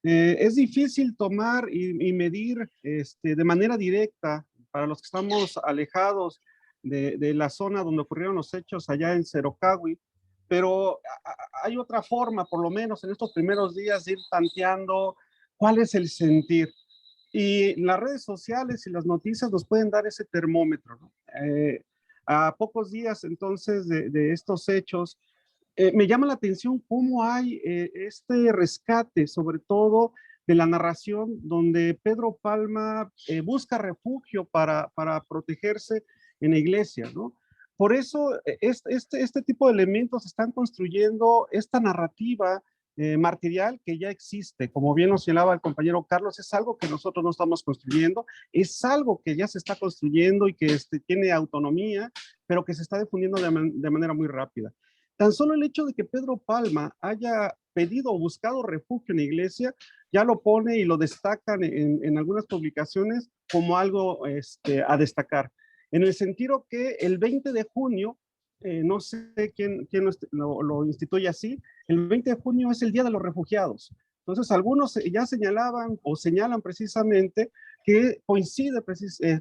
Es difícil tomar y medir de manera directa para los que estamos alejados de la zona donde ocurrieron los hechos allá en Cerocahui, pero hay otra forma, por lo menos en estos primeros días, de ir tanteando cuál es el sentir. Y las redes sociales y las noticias nos pueden dar ese termómetro, ¿no? A pocos días entonces de estos hechos, me llama la atención cómo hay este rescate, sobre todo de la narración, donde Pedro Palma busca refugio para protegerse en la iglesia, ¿no? Por eso este tipo de elementos están construyendo esta narrativa martirial que ya existe. Como bien nos señalaba el compañero Carlos, es algo que nosotros no estamos construyendo, es algo que ya se está construyendo y que tiene autonomía, pero que se está difundiendo de manera muy rápida. Tan solo el hecho de que Pedro Palma haya pedido o buscado refugio en la iglesia, ya lo pone y lo destacan en algunas publicaciones como algo a destacar. En el sentido que el 20 de junio, no sé quién lo instituye así, el 20 de junio es el Día de los Refugiados. Entonces, algunos ya señalaban o señalan precisamente que coincide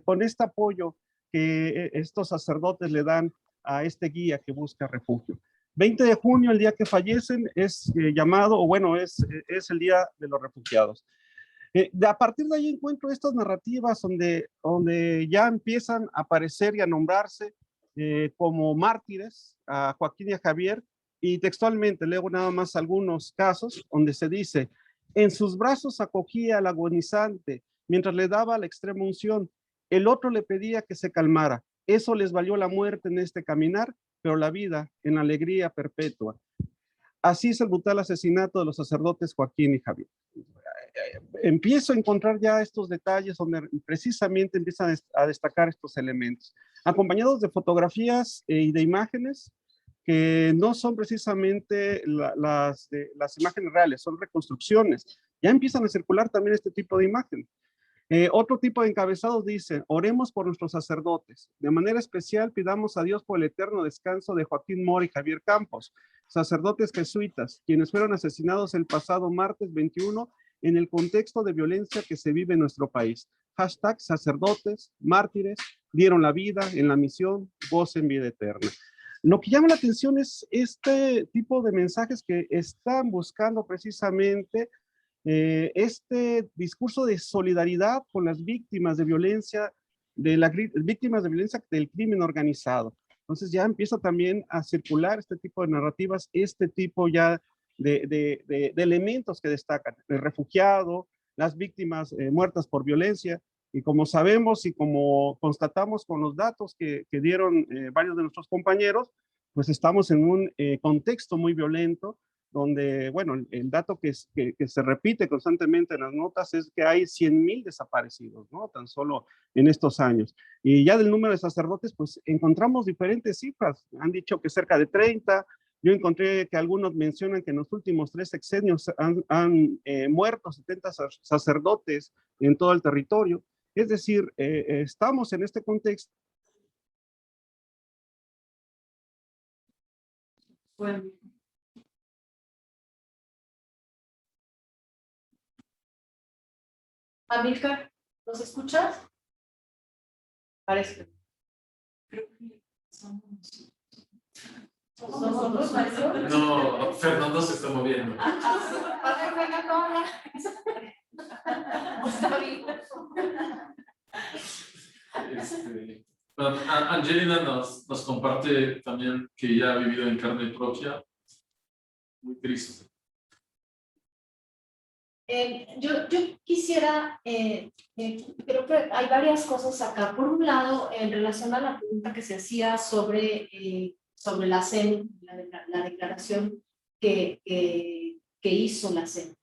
con este apoyo que estos sacerdotes le dan a este guía que busca refugio. 20 de junio, el día que fallecen, es llamado, o bueno, es el Día de los Refugiados. A partir de ahí encuentro estas narrativas donde ya empiezan a aparecer y a nombrarse como mártires a Joaquín y a Javier, y textualmente leo nada más algunos casos donde se dice: en sus brazos acogía al agonizante mientras le daba la extrema unción, el otro le pedía que se calmara, eso les valió la muerte en este caminar, pero la vida en alegría perpetua. Así es el brutal asesinato de los sacerdotes Joaquín y Javier. Empiezo a encontrar ya estos detalles donde precisamente empiezan a destacar estos elementos, acompañados de fotografías y de imágenes que no son precisamente las imágenes reales, son reconstrucciones. Ya empiezan a circular también este tipo de imágenes. Otro tipo de encabezados dice: oremos por nuestros sacerdotes. De manera especial pidamos a Dios por el eterno descanso de Joaquín Mora y Javier Campos, sacerdotes jesuitas, quienes fueron asesinados el pasado martes 21 en el contexto de violencia que se vive en nuestro país. Hashtag sacerdotes, mártires, dieron la vida en la misión, gocen vida eterna. Lo que llama la atención es este tipo de mensajes que están buscando precisamente este discurso de solidaridad con las víctimas de violencia, víctimas de violencia del crimen organizado. Entonces ya empieza también a circular este tipo de narrativas, este tipo ya de elementos que destacan: el refugiado, las víctimas muertas por violencia. Y como sabemos y como constatamos con los datos que dieron varios de nuestros compañeros, pues estamos en un contexto muy violento, donde, bueno, el dato que se repite constantemente en las notas es que hay 100,000 desaparecidos, ¿no? Tan solo en estos años. Y ya del número de sacerdotes, pues encontramos diferentes cifras. Han dicho que cerca de 30. Yo encontré que algunos mencionan que en los últimos 3 sexenios han muerto 70 sacerdotes en todo el territorio. Es decir, estamos en este contexto. Bueno. Amílcar, ¿nos escuchas? Parece. Creo que somos nosotros, maestro. No, Fernando se está moviendo. Está bien. Bueno, Angelina nos comparte también que ya ha vivido en carne propia. Muy triste. Yo quisiera, creo que hay varias cosas acá. Por un lado, en relación a la pregunta que se hacía sobre la CEN, la declaración que hizo la CEN.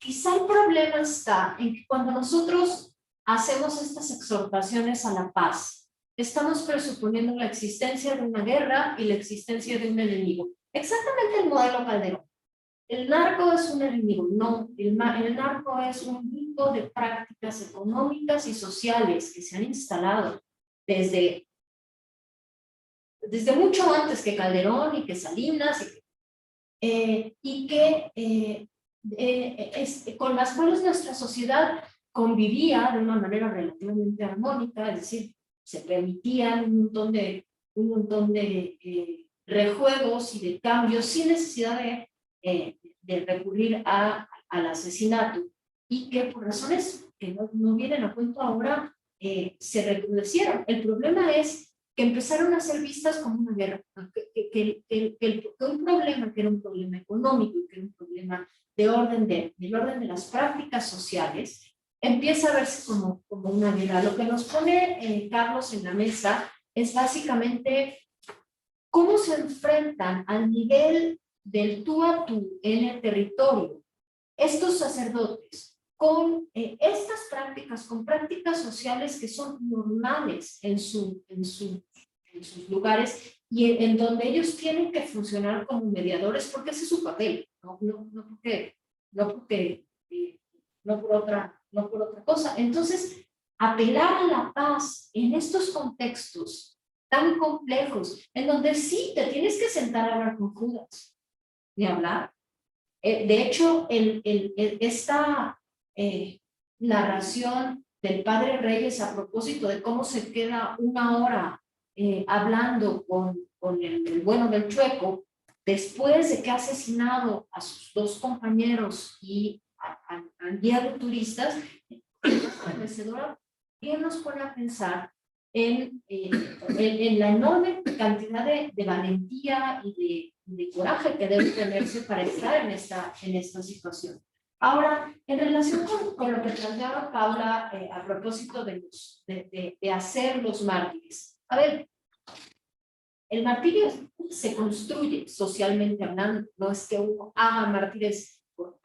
Quizá el problema está en que cuando nosotros hacemos estas exhortaciones a la paz, estamos presuponiendo la existencia de una guerra y la existencia de un enemigo. Exactamente el modelo Calderón. El narco es un enemigo, no, el narco es un grupo de prácticas económicas y sociales que se han instalado desde mucho antes que Calderón y que Salinas, con las cuales nuestra sociedad convivía de una manera relativamente armónica, es decir, se permitían un montón de rejuegos y de cambios sin necesidad de recurrir al asesinato, y que por razones que no vienen a cuento ahora se recrudecieron. El problema es que empezaron a ser vistas como una guerra, que un problema que era un problema económico y que era un problema del orden de las prácticas sociales, empieza a verse como una guerra. Lo que nos pone Carlos en la mesa es básicamente cómo se enfrentan al nivel del tú a tú en el territorio estos sacerdotes con estas prácticas, con prácticas sociales que son normales en sus lugares y en donde ellos tienen que funcionar como mediadores porque ese es su papel, no por otra cosa. Entonces, apelar a la paz en estos contextos tan complejos, en donde sí te tienes que sentar a hablar con Judas, ni hablar. De hecho, esta narración del padre Reyes a propósito de cómo se queda una hora hablando con el bueno del chueco, después de que ha asesinado a sus dos compañeros y al guía de turistas, bien nos pone a pensar en la enorme cantidad de valentía y de coraje que debe tenerse para estar en esta situación. Ahora, en relación con lo que planteaba Paula a propósito de hacer los mártires. A ver, el martirio se construye socialmente hablando, no es que uno haga mártires por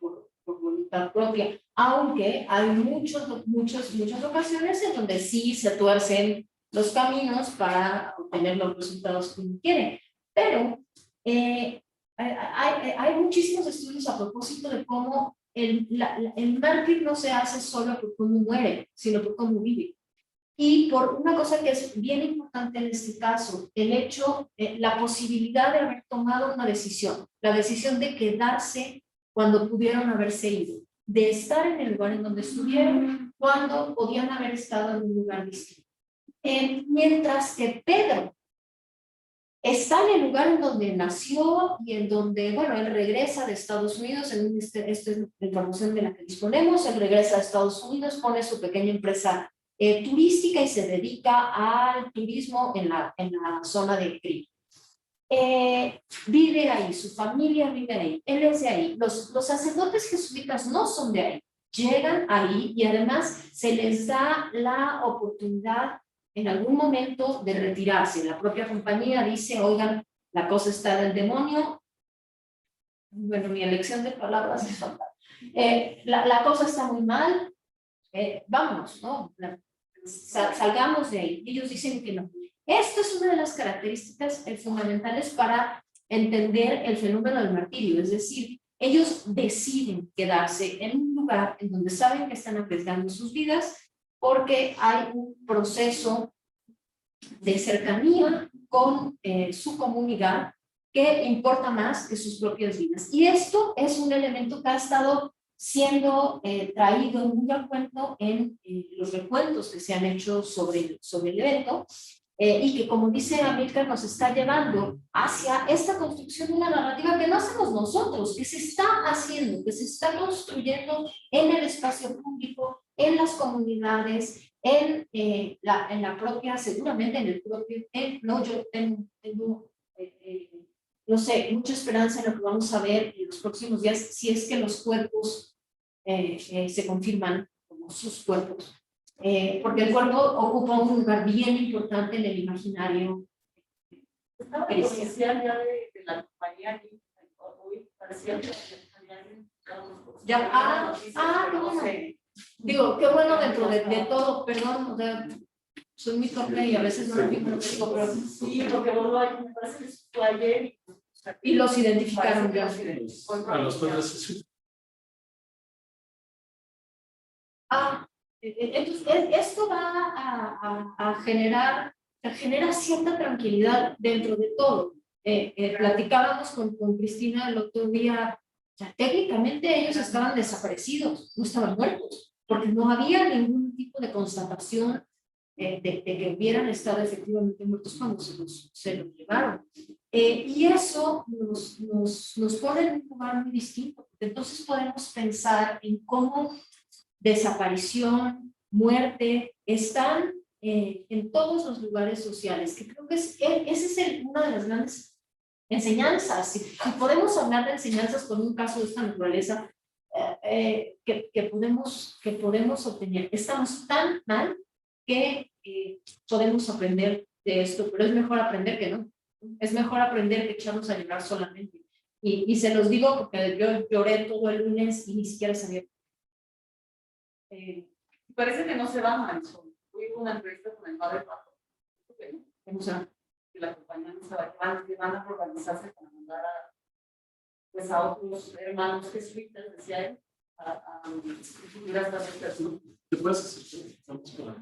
voluntad propia, aunque hay muchas ocasiones en donde sí se tuercen los caminos para obtener los resultados que uno quiere. Pero hay muchísimos estudios a propósito de cómo el mártir no se hace solo por cómo muere, sino por cómo vive. Y por una cosa que es bien importante en este caso, el hecho, la posibilidad de haber tomado una decisión, la decisión de quedarse cuando pudieron haberse ido, de estar en el lugar en donde estuvieron, cuando podían haber estado en un lugar distinto. Mientras que Pedro está en el lugar en donde nació y en donde, bueno, él regresa de Estados Unidos, esta es la información de la que disponemos, él regresa a Estados Unidos, pone su pequeña empresa turística y se dedica al turismo en la zona de Cri. Vive ahí, su familia vive ahí, él es de ahí. Los sacerdotes jesuitas no son de ahí, llegan ahí y además se les da la oportunidad en algún momento de retirarse. La propia compañía dice, oigan, la cosa está del demonio. Bueno, mi elección de palabras es fatal. La cosa está muy mal, vámonos, ¿no? Salgamos de ahí. Ellos dicen que no. Esto es una de las características fundamentales para entender el fenómeno del martirio, es decir, ellos deciden quedarse en un lugar en donde saben que están arriesgando sus vidas porque hay un proceso de cercanía con su comunidad que importa más que sus propias vidas. Y esto es un elemento que ha estado siendo traído muy a cuento en los recuentos que se han hecho sobre el evento y que, como dice Amílcar, nos está llevando hacia esta construcción de una narrativa que no hacemos nosotros, que se está haciendo, que se está construyendo en el espacio público, en las comunidades, en la propia, seguramente en el propio, no, yo tengo no sé, mucha esperanza en lo que vamos a ver en los próximos días, si es que los cuerpos se confirman como sus cuerpos. Porque el cuerpo ocupa un lugar bien importante en el imaginario. Estaba oficial ya de la compañía hoy, parecía que ya, qué bueno. Digo, qué bueno dentro de todo, perdón, o sea, soy muy torpe y a veces no entiendo lo que digo, pero sí, porque me parece que fue ayer y los identificaron ya. A los padres. Entonces, esto va a genera cierta tranquilidad dentro de todo. Platicábamos con Cristina el otro día, o sea, técnicamente ellos estaban desaparecidos, no estaban muertos, porque no había ningún tipo de constatación de que hubieran estado efectivamente muertos cuando se los llevaron. Y eso nos pone en un lugar muy distinto, porque entonces podemos pensar en cómo desaparición, muerte, están en todos los lugares sociales, que creo que esa es una de las grandes enseñanzas. Si podemos hablar de enseñanzas con un caso de esta naturaleza, que podemos obtener. Estamos tan mal que podemos aprender de esto, pero es mejor aprender que no. Es mejor aprender que echarnos a llorar solamente. Y se los digo porque yo lloré todo el lunes y ni siquiera sabía. Parece que no se va, Marisol. Hoy hubo una entrevista con el padre Pato. O sea, Que la compañía no se va, que van a organizarse para mandar pues a otros hermanos jesuitas, decía él, a futuras personas. ¿Qué puedes hacer? Estamos por ahí.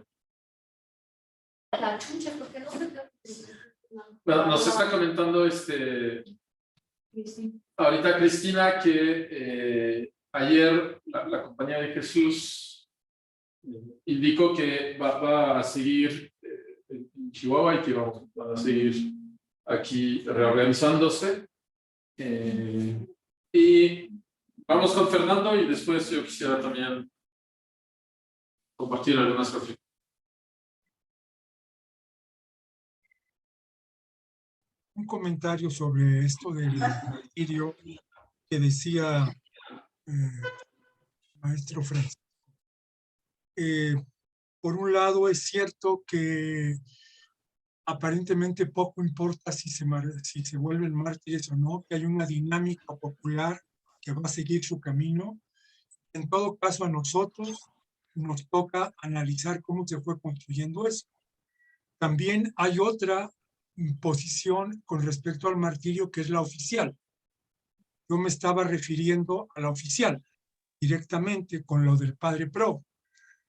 la chucha, porque no se... Bueno, nos está comentando ahorita Cristina que ayer la Compañía de Jesús indicó que va a seguir en Chihuahua y que van a seguir aquí reorganizándose. Y vamos con Fernando y después yo quisiera también compartir algunas reflexiones. Un comentario sobre esto del martirio que decía maestro Francisco. Por un lado es cierto que aparentemente poco importa si se vuelven mártires o no, que hay una dinámica popular que va a seguir su camino. En todo caso, a nosotros nos toca analizar cómo se fue construyendo eso. También hay otra posición con respecto al martirio, que es la oficial. Yo me estaba refiriendo a la oficial, directamente con lo del padre Pro.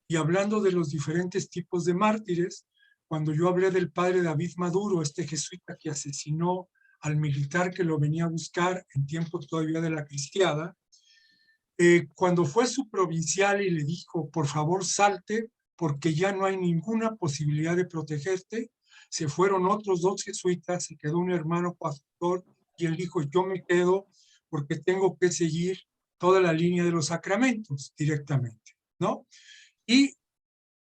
Y hablando de los diferentes tipos de mártires, cuando yo hablé del padre David Maduro, este jesuita que asesinó al militar que lo venía a buscar en tiempos todavía de la cristiada, cuando fue su provincial y le dijo, por favor salte, porque ya no hay ninguna posibilidad de protegerte, se fueron otros 2 jesuitas, se quedó un hermano pastor, y él dijo, yo me quedo porque tengo que seguir toda la línea de los sacramentos directamente, ¿no? Y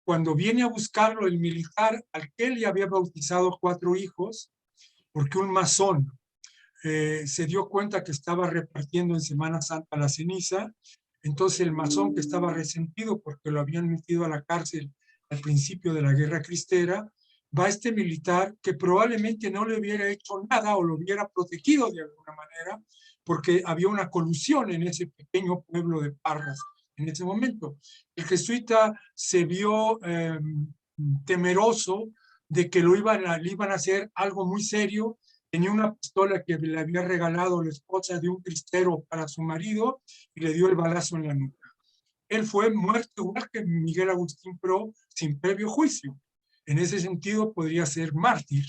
cuando viene a buscarlo el militar, al que él ya había bautizado 4 hijos, porque un masón se dio cuenta que estaba repartiendo en Semana Santa la ceniza, entonces el masón, que estaba resentido porque lo habían metido a la cárcel al principio de la Guerra Cristera, va este militar que probablemente no le hubiera hecho nada o lo hubiera protegido de alguna manera, porque había una colusión en ese pequeño pueblo de Parras en ese momento. El jesuita se vio temeroso de que le iban a hacer algo muy serio. Tenía una pistola que le había regalado la esposa de un cristero para su marido y le dio el balazo en la nuca. Él fue muerto igual que Miguel Agustín Pro, sin previo juicio. En ese sentido podría ser mártir,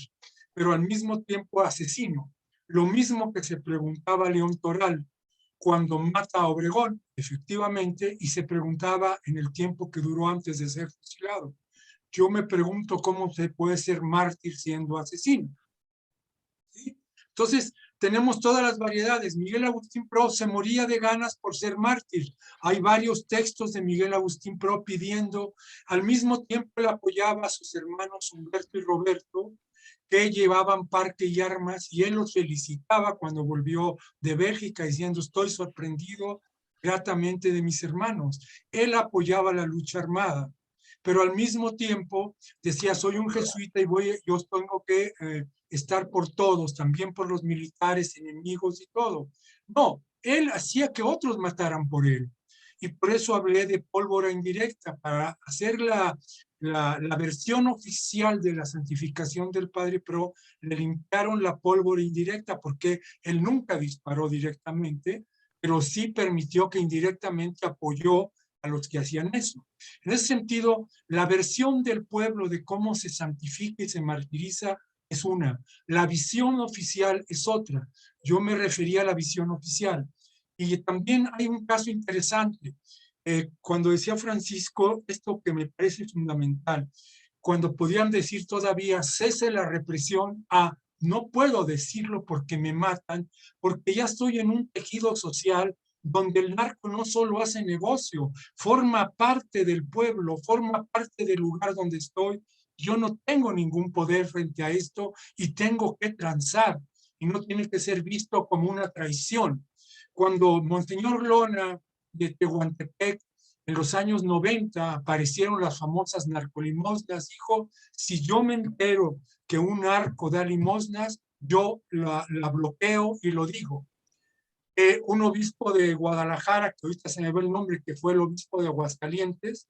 pero al mismo tiempo asesino. Lo mismo que se preguntaba León Toral cuando mata a Obregón, efectivamente, y se preguntaba en el tiempo que duró antes de ser fusilado. Yo me pregunto cómo se puede ser mártir siendo asesino. ¿Sí? Entonces, tenemos todas las variedades. Miguel Agustín Pro se moría de ganas por ser mártir. Hay varios textos de Miguel Agustín Pro pidiendo, al mismo tiempo él apoyaba a sus hermanos Humberto y Roberto, que llevaban parque y armas, y él los felicitaba cuando volvió de Bélgica diciendo, estoy sorprendido gratamente de mis hermanos. Él apoyaba la lucha armada, pero al mismo tiempo decía, soy un jesuita y yo tengo que estar por todos, también por los militares, enemigos y todo. No, él hacía que otros mataran por él. Y por eso hablé de pólvora indirecta, para hacer la versión oficial de la santificación del Padre Pro. Le limpiaron la pólvora indirecta porque él nunca disparó directamente, pero sí permitió que indirectamente apoyó a los que hacían eso. En ese sentido, la versión del pueblo de cómo se santifica y se martiriza es una. La visión oficial es otra. Yo me refería a la visión oficial. Y también hay un caso interesante. Cuando decía Francisco, esto que me parece fundamental, cuando podían decir todavía cese la represión, no puedo decirlo porque me matan, porque ya estoy en un tejido social donde el narco no solo hace negocio, forma parte del pueblo, forma parte del lugar donde estoy. Yo no tengo ningún poder frente a esto y tengo que transar, y no tiene que ser visto como una traición. Cuando Monseñor Lona de Tehuantepec en los años 90 aparecieron las famosas narcolimosnas. Dijo, si yo me entero que un narco da limosnas, yo la bloqueo y lo digo. Un obispo de Guadalajara, que ahorita se me ve el nombre, que fue el obispo de Aguascalientes,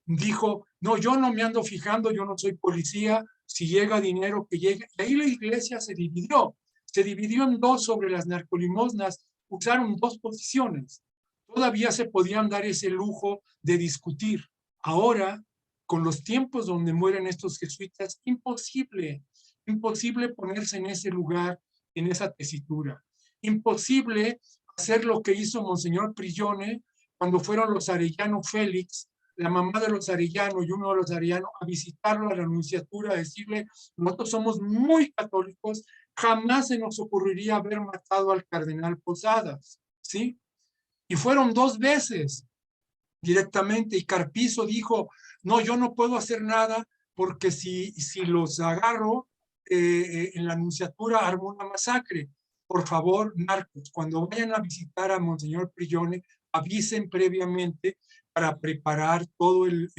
dijo, no, yo no me ando fijando, yo no soy policía, si llega dinero que llegue. Y ahí la iglesia se dividió en dos sobre las narcolimosnas, usaron dos posiciones. Todavía se podían dar ese lujo de discutir. Ahora, con los tiempos donde mueren estos jesuitas, imposible ponerse en ese lugar, en esa tesitura. Imposible hacer lo que hizo Monseñor Prillone cuando fueron los Arellano Félix, la mamá de los Arellano y uno de los Arellano, a visitarlo a la nunciatura, a decirle, nosotros somos muy católicos, jamás se nos ocurriría haber matado al cardenal Posadas, ¿sí? Y fueron 2 veces directamente, y Carpizo dijo, no, yo no puedo hacer nada porque si los agarro en la nunciatura armo una masacre. Por favor, narcos, cuando vayan a visitar a Monseñor Prillone, avisen previamente para preparar todo el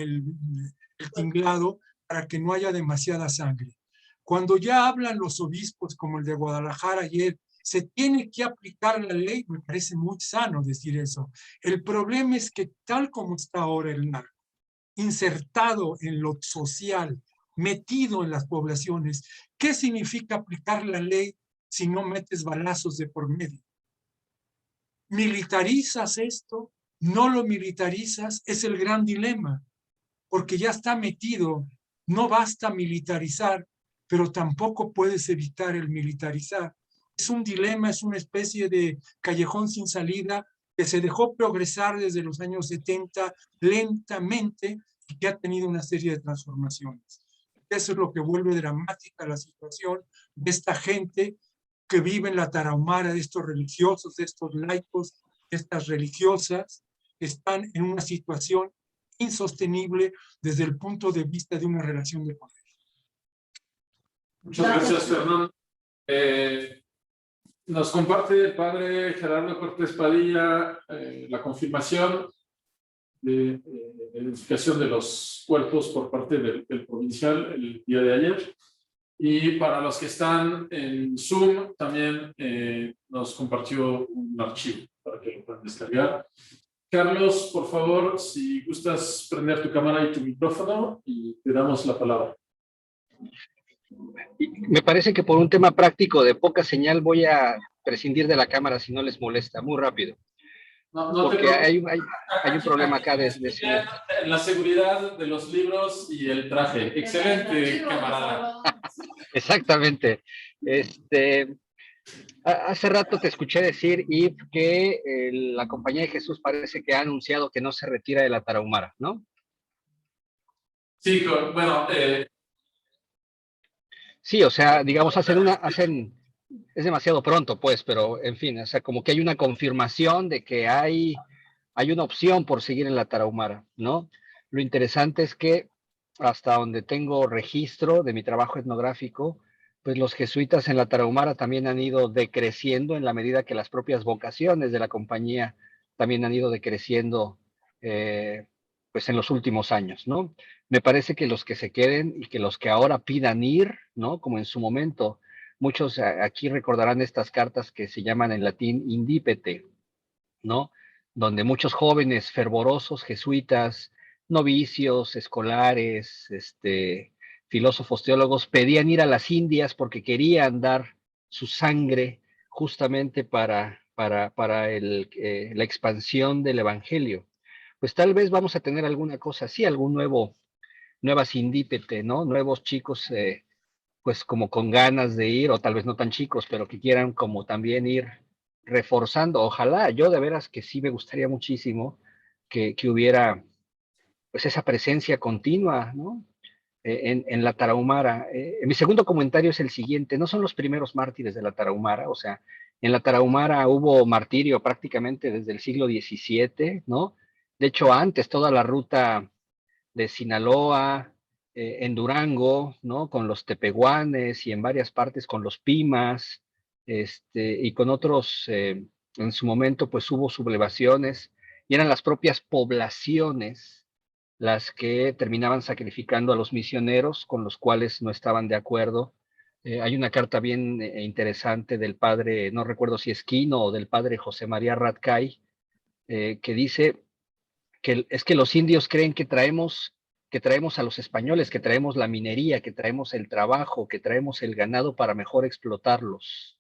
tinglado para que no haya demasiada sangre. Cuando ya hablan los obispos como el de Guadalajara ayer, se tiene que aplicar la ley, me parece muy sano decir eso. El problema es que tal como está ahora el narco, insertado en lo social, metido en las poblaciones, ¿qué significa aplicar la ley si no metes balazos de por medio? ¿Militarizas esto? ¿No lo militarizas? Es el gran dilema, porque ya está metido. No basta militarizar, pero tampoco puedes evitar el militarizar. Es un dilema, es una especie de callejón sin salida que se dejó progresar desde los años 70 lentamente y que ha tenido una serie de transformaciones. Eso es lo que vuelve dramática la situación de esta gente que vive en la tarahumara, de estos religiosos, de estos laicos, de estas religiosas, que están en una situación insostenible desde el punto de vista de una relación de poder. Muchas gracias, Fernando. Nos comparte el padre Gerardo Cortés Padilla la confirmación de identificación de los cuerpos por parte del provincial el día de ayer. Y para los que están en Zoom, también nos compartió un archivo para que lo puedan descargar. Carlos, por favor, si gustas prender tu cámara y tu micrófono y te damos la palabra. Me parece que por un tema práctico de poca señal voy a prescindir de la cámara si no les molesta, muy rápido. No porque hay un problema acá de señal. La seguridad de los libros y el traje. Excelente, camarada. Exactamente. Hace rato te escuché decir, Yves, que la Compañía de Jesús parece que ha anunciado que no se retira de la Tarahumara, ¿no? Sí, bueno. Sí, o sea, digamos, es demasiado pronto, pues, pero en fin, o sea, como que hay una confirmación de que hay una opción por seguir en la Tarahumara, ¿no? Lo interesante es que hasta donde tengo registro de mi trabajo etnográfico, pues los jesuitas en la Tarahumara también han ido decreciendo en la medida que las propias vocaciones de la compañía también han ido decreciendo, pues en los últimos años, ¿no? Me parece que los que se queden y que los que ahora pidan ir, ¿no? Como en su momento, muchos aquí recordarán estas cartas que se llaman en latín indípete, ¿no? Donde muchos jóvenes fervorosos jesuitas, novicios, escolares, filósofos, teólogos, pedían ir a las Indias porque querían dar su sangre justamente para la expansión del evangelio. Pues tal vez vamos a tener alguna cosa así, nuevas indípete, ¿no? Nuevos chicos, pues como con ganas de ir, o tal vez no tan chicos, pero que quieran como también ir reforzando. Ojalá, yo de veras que sí me gustaría muchísimo que hubiera pues esa presencia continua, ¿no? En la Tarahumara. Mi segundo comentario es el siguiente: no son los primeros mártires de la Tarahumara, o sea, en la Tarahumara hubo martirio prácticamente desde el siglo XVII, ¿no? De hecho, antes toda la ruta de Sinaloa, en Durango, ¿no? Con los tepehuanes y en varias partes con los pimas, y con otros, en su momento pues hubo sublevaciones y eran las propias poblaciones las que terminaban sacrificando a los misioneros con los cuales no estaban de acuerdo. Hay una carta bien interesante del padre, no recuerdo si es Quino o del padre José María Ratcay, que dice que es que los indios creen que traemos a los españoles, que traemos la minería, que traemos el trabajo, que traemos el ganado para mejor explotarlos.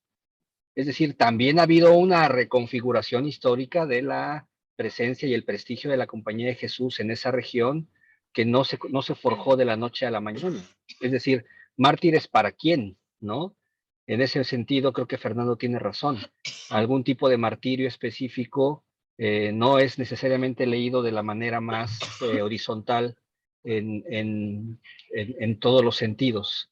Es decir, también ha habido una reconfiguración histórica de la presencia y el prestigio de la Compañía de Jesús en esa región que no se forjó de la noche a la mañana. Es decir, mártires para quién, ¿no? En ese sentido, creo que Fernando tiene razón. Algún tipo de martirio específico no es necesariamente leído de la manera más horizontal en todos los sentidos.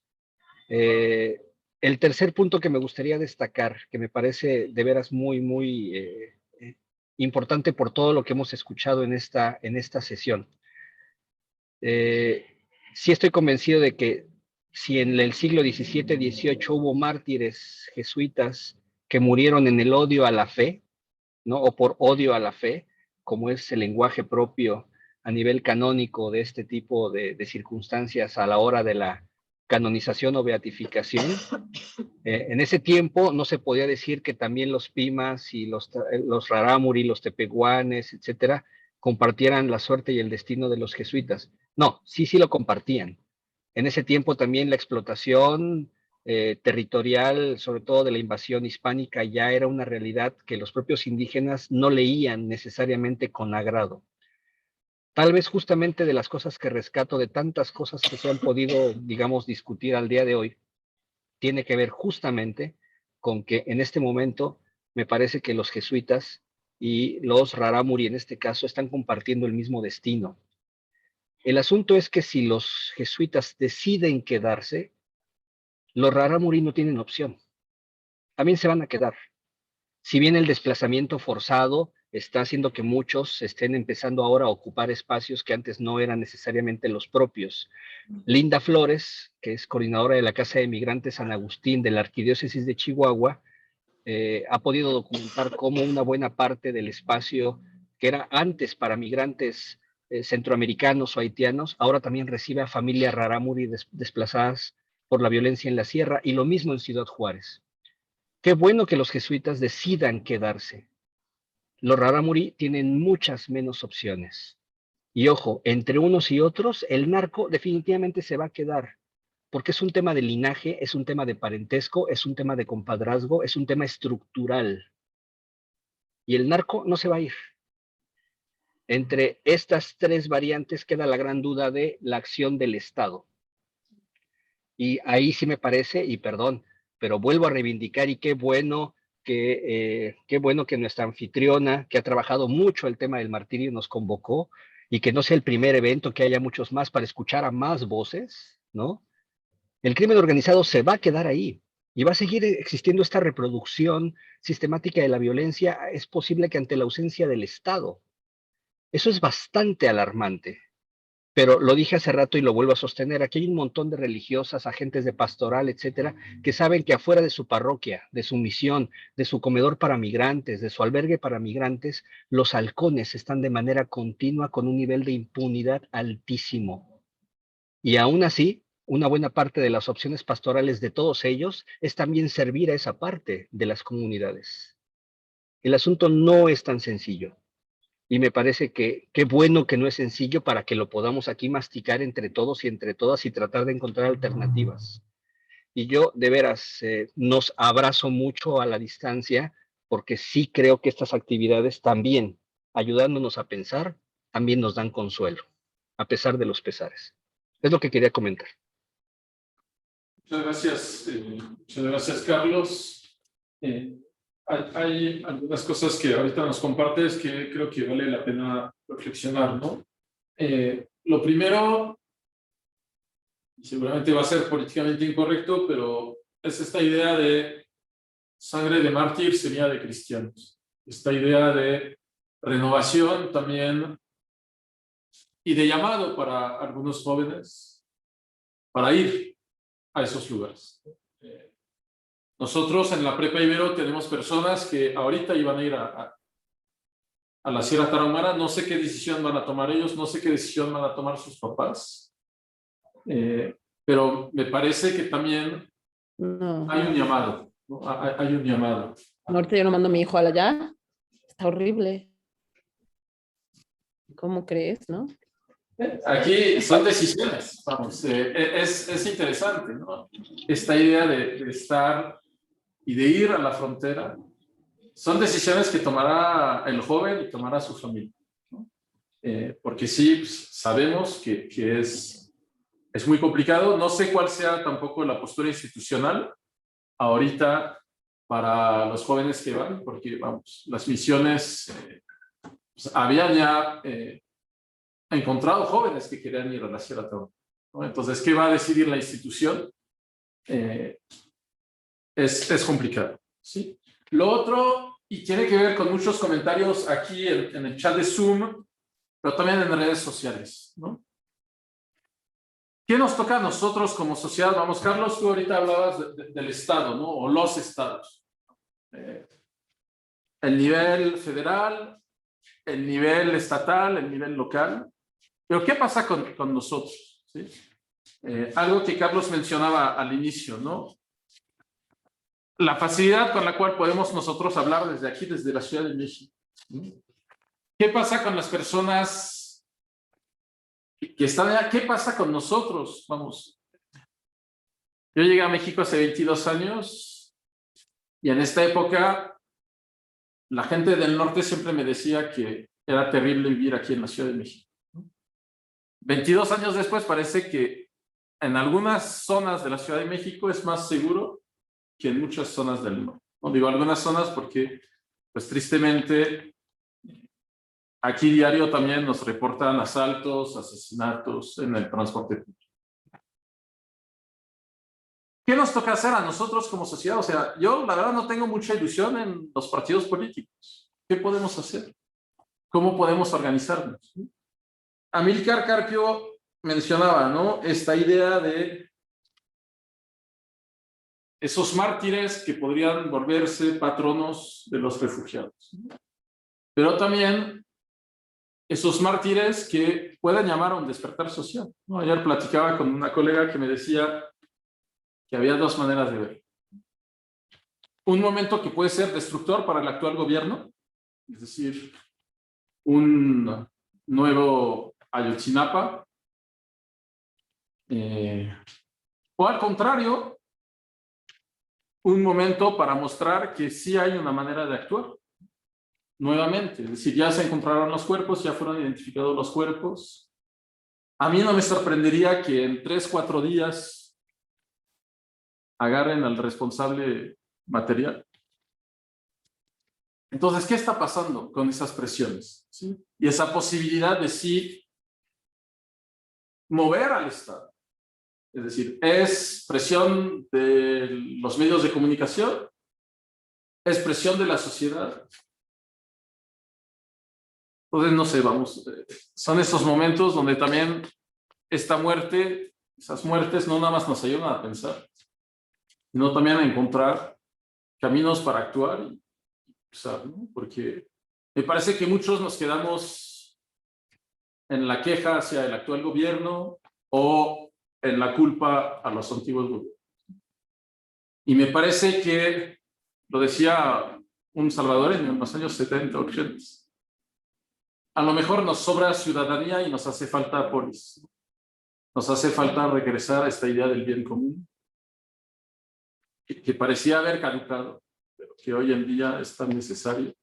El tercer punto que me gustaría destacar, que me parece de veras muy importante por todo lo que hemos escuchado en esta sesión. Sí estoy convencido de que si en el siglo XVII, XVIII hubo mártires jesuitas que murieron en el odio a la fe, ¿no? O por odio a la fe, como es el lenguaje propio a nivel canónico de este tipo de circunstancias a la hora de la canonización o beatificación. En ese tiempo no se podía decir que también los Pimas y los Rarámuri, los Tepehuanes, etcétera, compartieran la suerte y el destino de los jesuitas. No, sí lo compartían. En ese tiempo también la explotación territorial, sobre todo de la invasión hispánica, ya era una realidad que los propios indígenas no leían necesariamente con agrado. Tal vez justamente de las cosas que rescato de tantas cosas que se han podido, digamos, discutir al día de hoy, tiene que ver justamente con que en este momento me parece que los jesuitas y los Rarámuri en este caso están compartiendo el mismo destino. El asunto es que si los jesuitas deciden quedarse, los Rarámuri no tienen opción. También se van a quedar. Si bien el desplazamiento forzado está haciendo que muchos estén empezando ahora a ocupar espacios que antes no eran necesariamente los propios. Linda Flores, que es coordinadora de la Casa de Migrantes San Agustín de la Arquidiócesis de Chihuahua, ha podido documentar cómo una buena parte del espacio que era antes para migrantes centroamericanos o haitianos, ahora también recibe a familias rarámuri desplazadas por la violencia en la sierra, y lo mismo en Ciudad Juárez. Qué bueno que los jesuitas decidan quedarse. Los rarámuri tienen muchas menos opciones. Y ojo, entre unos y otros, el narco definitivamente se va a quedar, porque es un tema de linaje, es un tema de parentesco, es un tema de compadrazgo, es un tema estructural. Y el narco no se va a ir. Entre estas tres variantes queda la gran duda de la acción del Estado. Y ahí sí me parece, y perdón, pero vuelvo a reivindicar, y qué bueno que nuestra anfitriona, que ha trabajado mucho el tema del martirio, nos convocó, y que no sea el primer evento, que haya muchos más para escuchar a más voces, ¿no? El crimen organizado se va a quedar ahí y va a seguir existiendo esta reproducción sistemática de la violencia. Es posible que ante la ausencia del Estado. Eso es bastante alarmante. Pero lo dije hace rato y lo vuelvo a sostener, aquí hay un montón de religiosas, agentes de pastoral, etcétera, que saben que afuera de su parroquia, de su misión, de su comedor para migrantes, de su albergue para migrantes, los halcones están de manera continua con un nivel de impunidad altísimo. Y aún así, una buena parte de las opciones pastorales de todos ellos es también servir a esa parte de las comunidades. El asunto no es tan sencillo. Y me parece que qué bueno que no es sencillo para que lo podamos aquí masticar entre todos y entre todas y tratar de encontrar alternativas. Y yo de veras nos abrazo mucho a la distancia, porque sí creo que estas actividades también, ayudándonos a pensar, también nos dan consuelo, a pesar de los pesares. Es lo que quería comentar. Muchas gracias, Carlos. Hay algunas cosas que ahorita nos compartes que creo que vale la pena reflexionar, ¿no? Lo primero, y seguramente va a ser políticamente incorrecto, pero es esta idea de sangre de mártir, semilla de cristianos. Esta idea de renovación también y de llamado para algunos jóvenes para ir a esos lugares. Nosotros en la Prepa Ibero tenemos personas que ahorita iban a ir a la Sierra Tarahumara. No sé qué decisión van a tomar ellos, no sé qué decisión van a tomar sus papás, pero me parece que también No, hay un llamado, ¿no? Hay un llamado. ahorita yo no mando a mi hijo allá. Está horrible. ¿Cómo crees, no? Aquí son decisiones, vamos, es interesante, ¿no? Esta idea de estar y de ir a la frontera, son decisiones que tomará el joven y tomará su familia, ¿no? Porque sí, pues, sabemos que es muy complicado. No sé cuál sea tampoco la postura institucional ahorita para los jóvenes que van, porque vamos, las misiones pues, habían ya encontrado jóvenes que querían ir a la Sierra Tarahumara, ¿no? Entonces, ¿qué va a decidir la institución? Es complicado, ¿sí? Lo otro, y tiene que ver con muchos comentarios aquí en el chat de Zoom, pero también en redes sociales, ¿no? ¿Qué nos toca a nosotros como sociedad? Vamos, Carlos, tú ahorita hablabas del Estado, ¿no? O los estados. El nivel federal, el nivel estatal, el nivel local. Pero ¿qué pasa con nosotros? ¿Sí? Algo que Carlos mencionaba al inicio, ¿no? La facilidad con la cual podemos nosotros hablar desde aquí, desde la Ciudad de México, ¿no? ¿Qué pasa con las personas que están allá? ¿Qué pasa con nosotros? Vamos. Yo llegué a México hace 22 años y en esta época la gente del norte siempre me decía que era terrible vivir aquí en la Ciudad de México. 22 años después parece que en algunas zonas de la Ciudad de México es más seguro que en muchas zonas del norte. No digo algunas zonas porque, pues tristemente, aquí diario también nos reportan asaltos, asesinatos en el transporte público. ¿Qué nos toca hacer a nosotros como sociedad? O sea, yo la verdad no tengo mucha ilusión en los partidos políticos. ¿Qué podemos hacer? ¿Cómo podemos organizarnos? Amílcar Carpio mencionaba, ¿no? Esta idea de esos mártires que podrían volverse patronos de los refugiados. Pero también esos mártires que puedan llamar a un despertar social, ¿no? Ayer platicaba con una colega que me decía que había dos maneras de ver. Un momento que puede ser destructor para el actual gobierno, es decir, un nuevo Ayotzinapa, o al contrario, un momento para mostrar que sí hay una manera de actuar nuevamente, es decir, ya se encontraron los cuerpos, ya fueron identificados los cuerpos. A mí no me sorprendería que en 3-4 días agarren al responsable material. Entonces, ¿qué está pasando con esas presiones? ¿Sí? Y esa posibilidad de sí mover al Estado. Es decir, ¿es presión de los medios de comunicación? ¿Es presión de la sociedad? Entonces, no sé, vamos, son esos momentos donde también esta muerte, esas muertes no nada más nos ayudan a pensar, sino también a encontrar caminos para actuar y usar, ¿no? Porque me parece que muchos nos quedamos en la queja hacia el actual gobierno o en la culpa a los antiguos gobiernos. Y me parece que, lo decía un salvadoreño en los años 70, 80, a lo mejor nos sobra ciudadanía y nos hace falta polis. Nos hace falta regresar a esta idea del bien común, que parecía haber caducado, pero que hoy en día es tan necesario.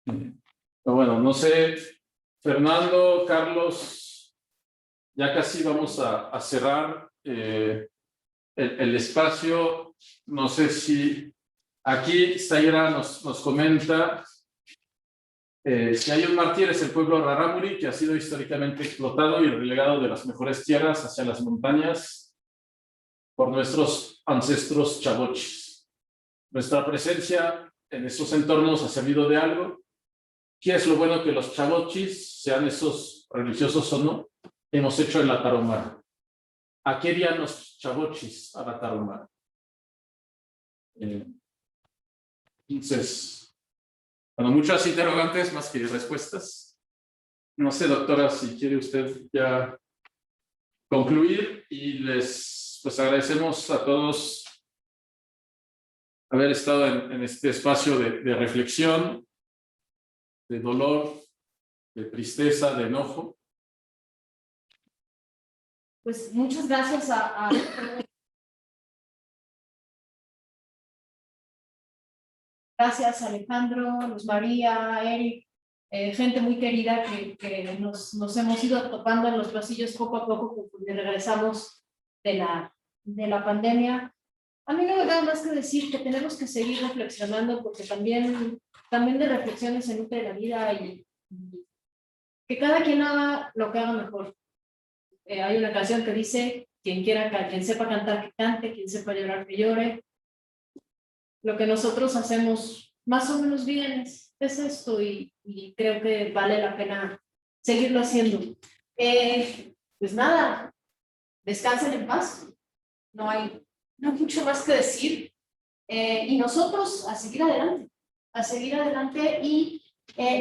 Pero bueno, no sé, Fernando, Carlos, ya casi vamos a cerrar el espacio. No sé si aquí Zaira nos comenta si hay un mártir es el pueblo Rarámuri, que ha sido históricamente explotado y relegado de las mejores tierras hacia las montañas por nuestros ancestros chavochis. Nuestra presencia en esos entornos ha servido de algo. ¿Qué es lo bueno que los chavochis, sean esos religiosos o no, hemos hecho en la Tarahumara? ¿A qué irían los chavochis a la Tarahumara? Entonces, Bueno, muchas interrogantes más que respuestas. No sé, doctora, si quiere usted ya concluir, y les pues agradecemos a todos haber estado en este espacio de reflexión, de dolor, de tristeza, de enojo. Pues muchas gracias a gracias Alejandro, Luz María, Eric, gente muy querida que nos hemos ido topando en los pasillos poco a poco conforme regresamos de la pandemia. A mí no me queda más que decir que tenemos que seguir reflexionando, porque también de reflexiones se nutre la vida, y que cada quien haga lo que haga mejor. Hay una canción que dice: quien sepa cantar que cante, quien sepa llorar que llore. Lo que nosotros hacemos más o menos bien es esto, y creo que vale la pena seguirlo haciendo. Pues nada, descansen en paz, no hay mucho más que decir, y nosotros a seguir adelante, y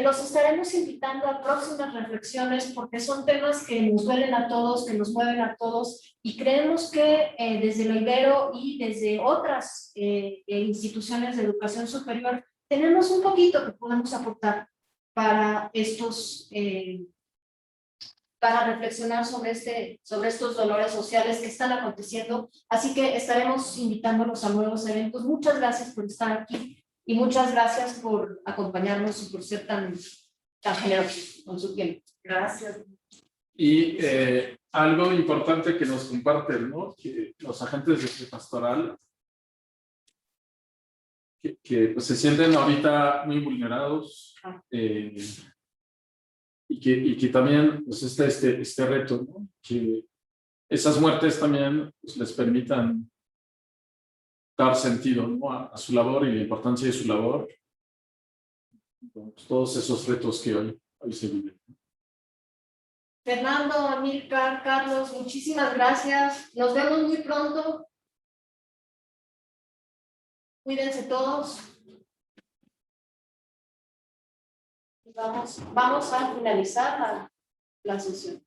los estaremos invitando a próximas reflexiones, porque son temas que nos duelen a todos, que nos mueven a todos, y creemos que desde la Ibero y desde otras instituciones de educación superior tenemos un poquito que podemos aportar para para reflexionar sobre estos dolores sociales que están aconteciendo. Así que estaremos invitándolos a nuevos eventos. Muchas gracias por estar aquí, y muchas gracias por acompañarnos y por ser tan generosos con su tiempo. Gracias. Y algo importante que nos comparten, ¿no? Que los agentes de pastoral que pues, se sienten ahorita muy vulnerados, y que también pues, está este reto, ¿no? Que esas muertes también pues, les permitan dar sentido, ¿no? a su labor y la importancia de su labor, pues, todos esos retos que hoy se viven. Fernando, Amílcar, Carlos, muchísimas gracias. Nos vemos muy pronto. Cuídense todos. Vamos a finalizar la sesión.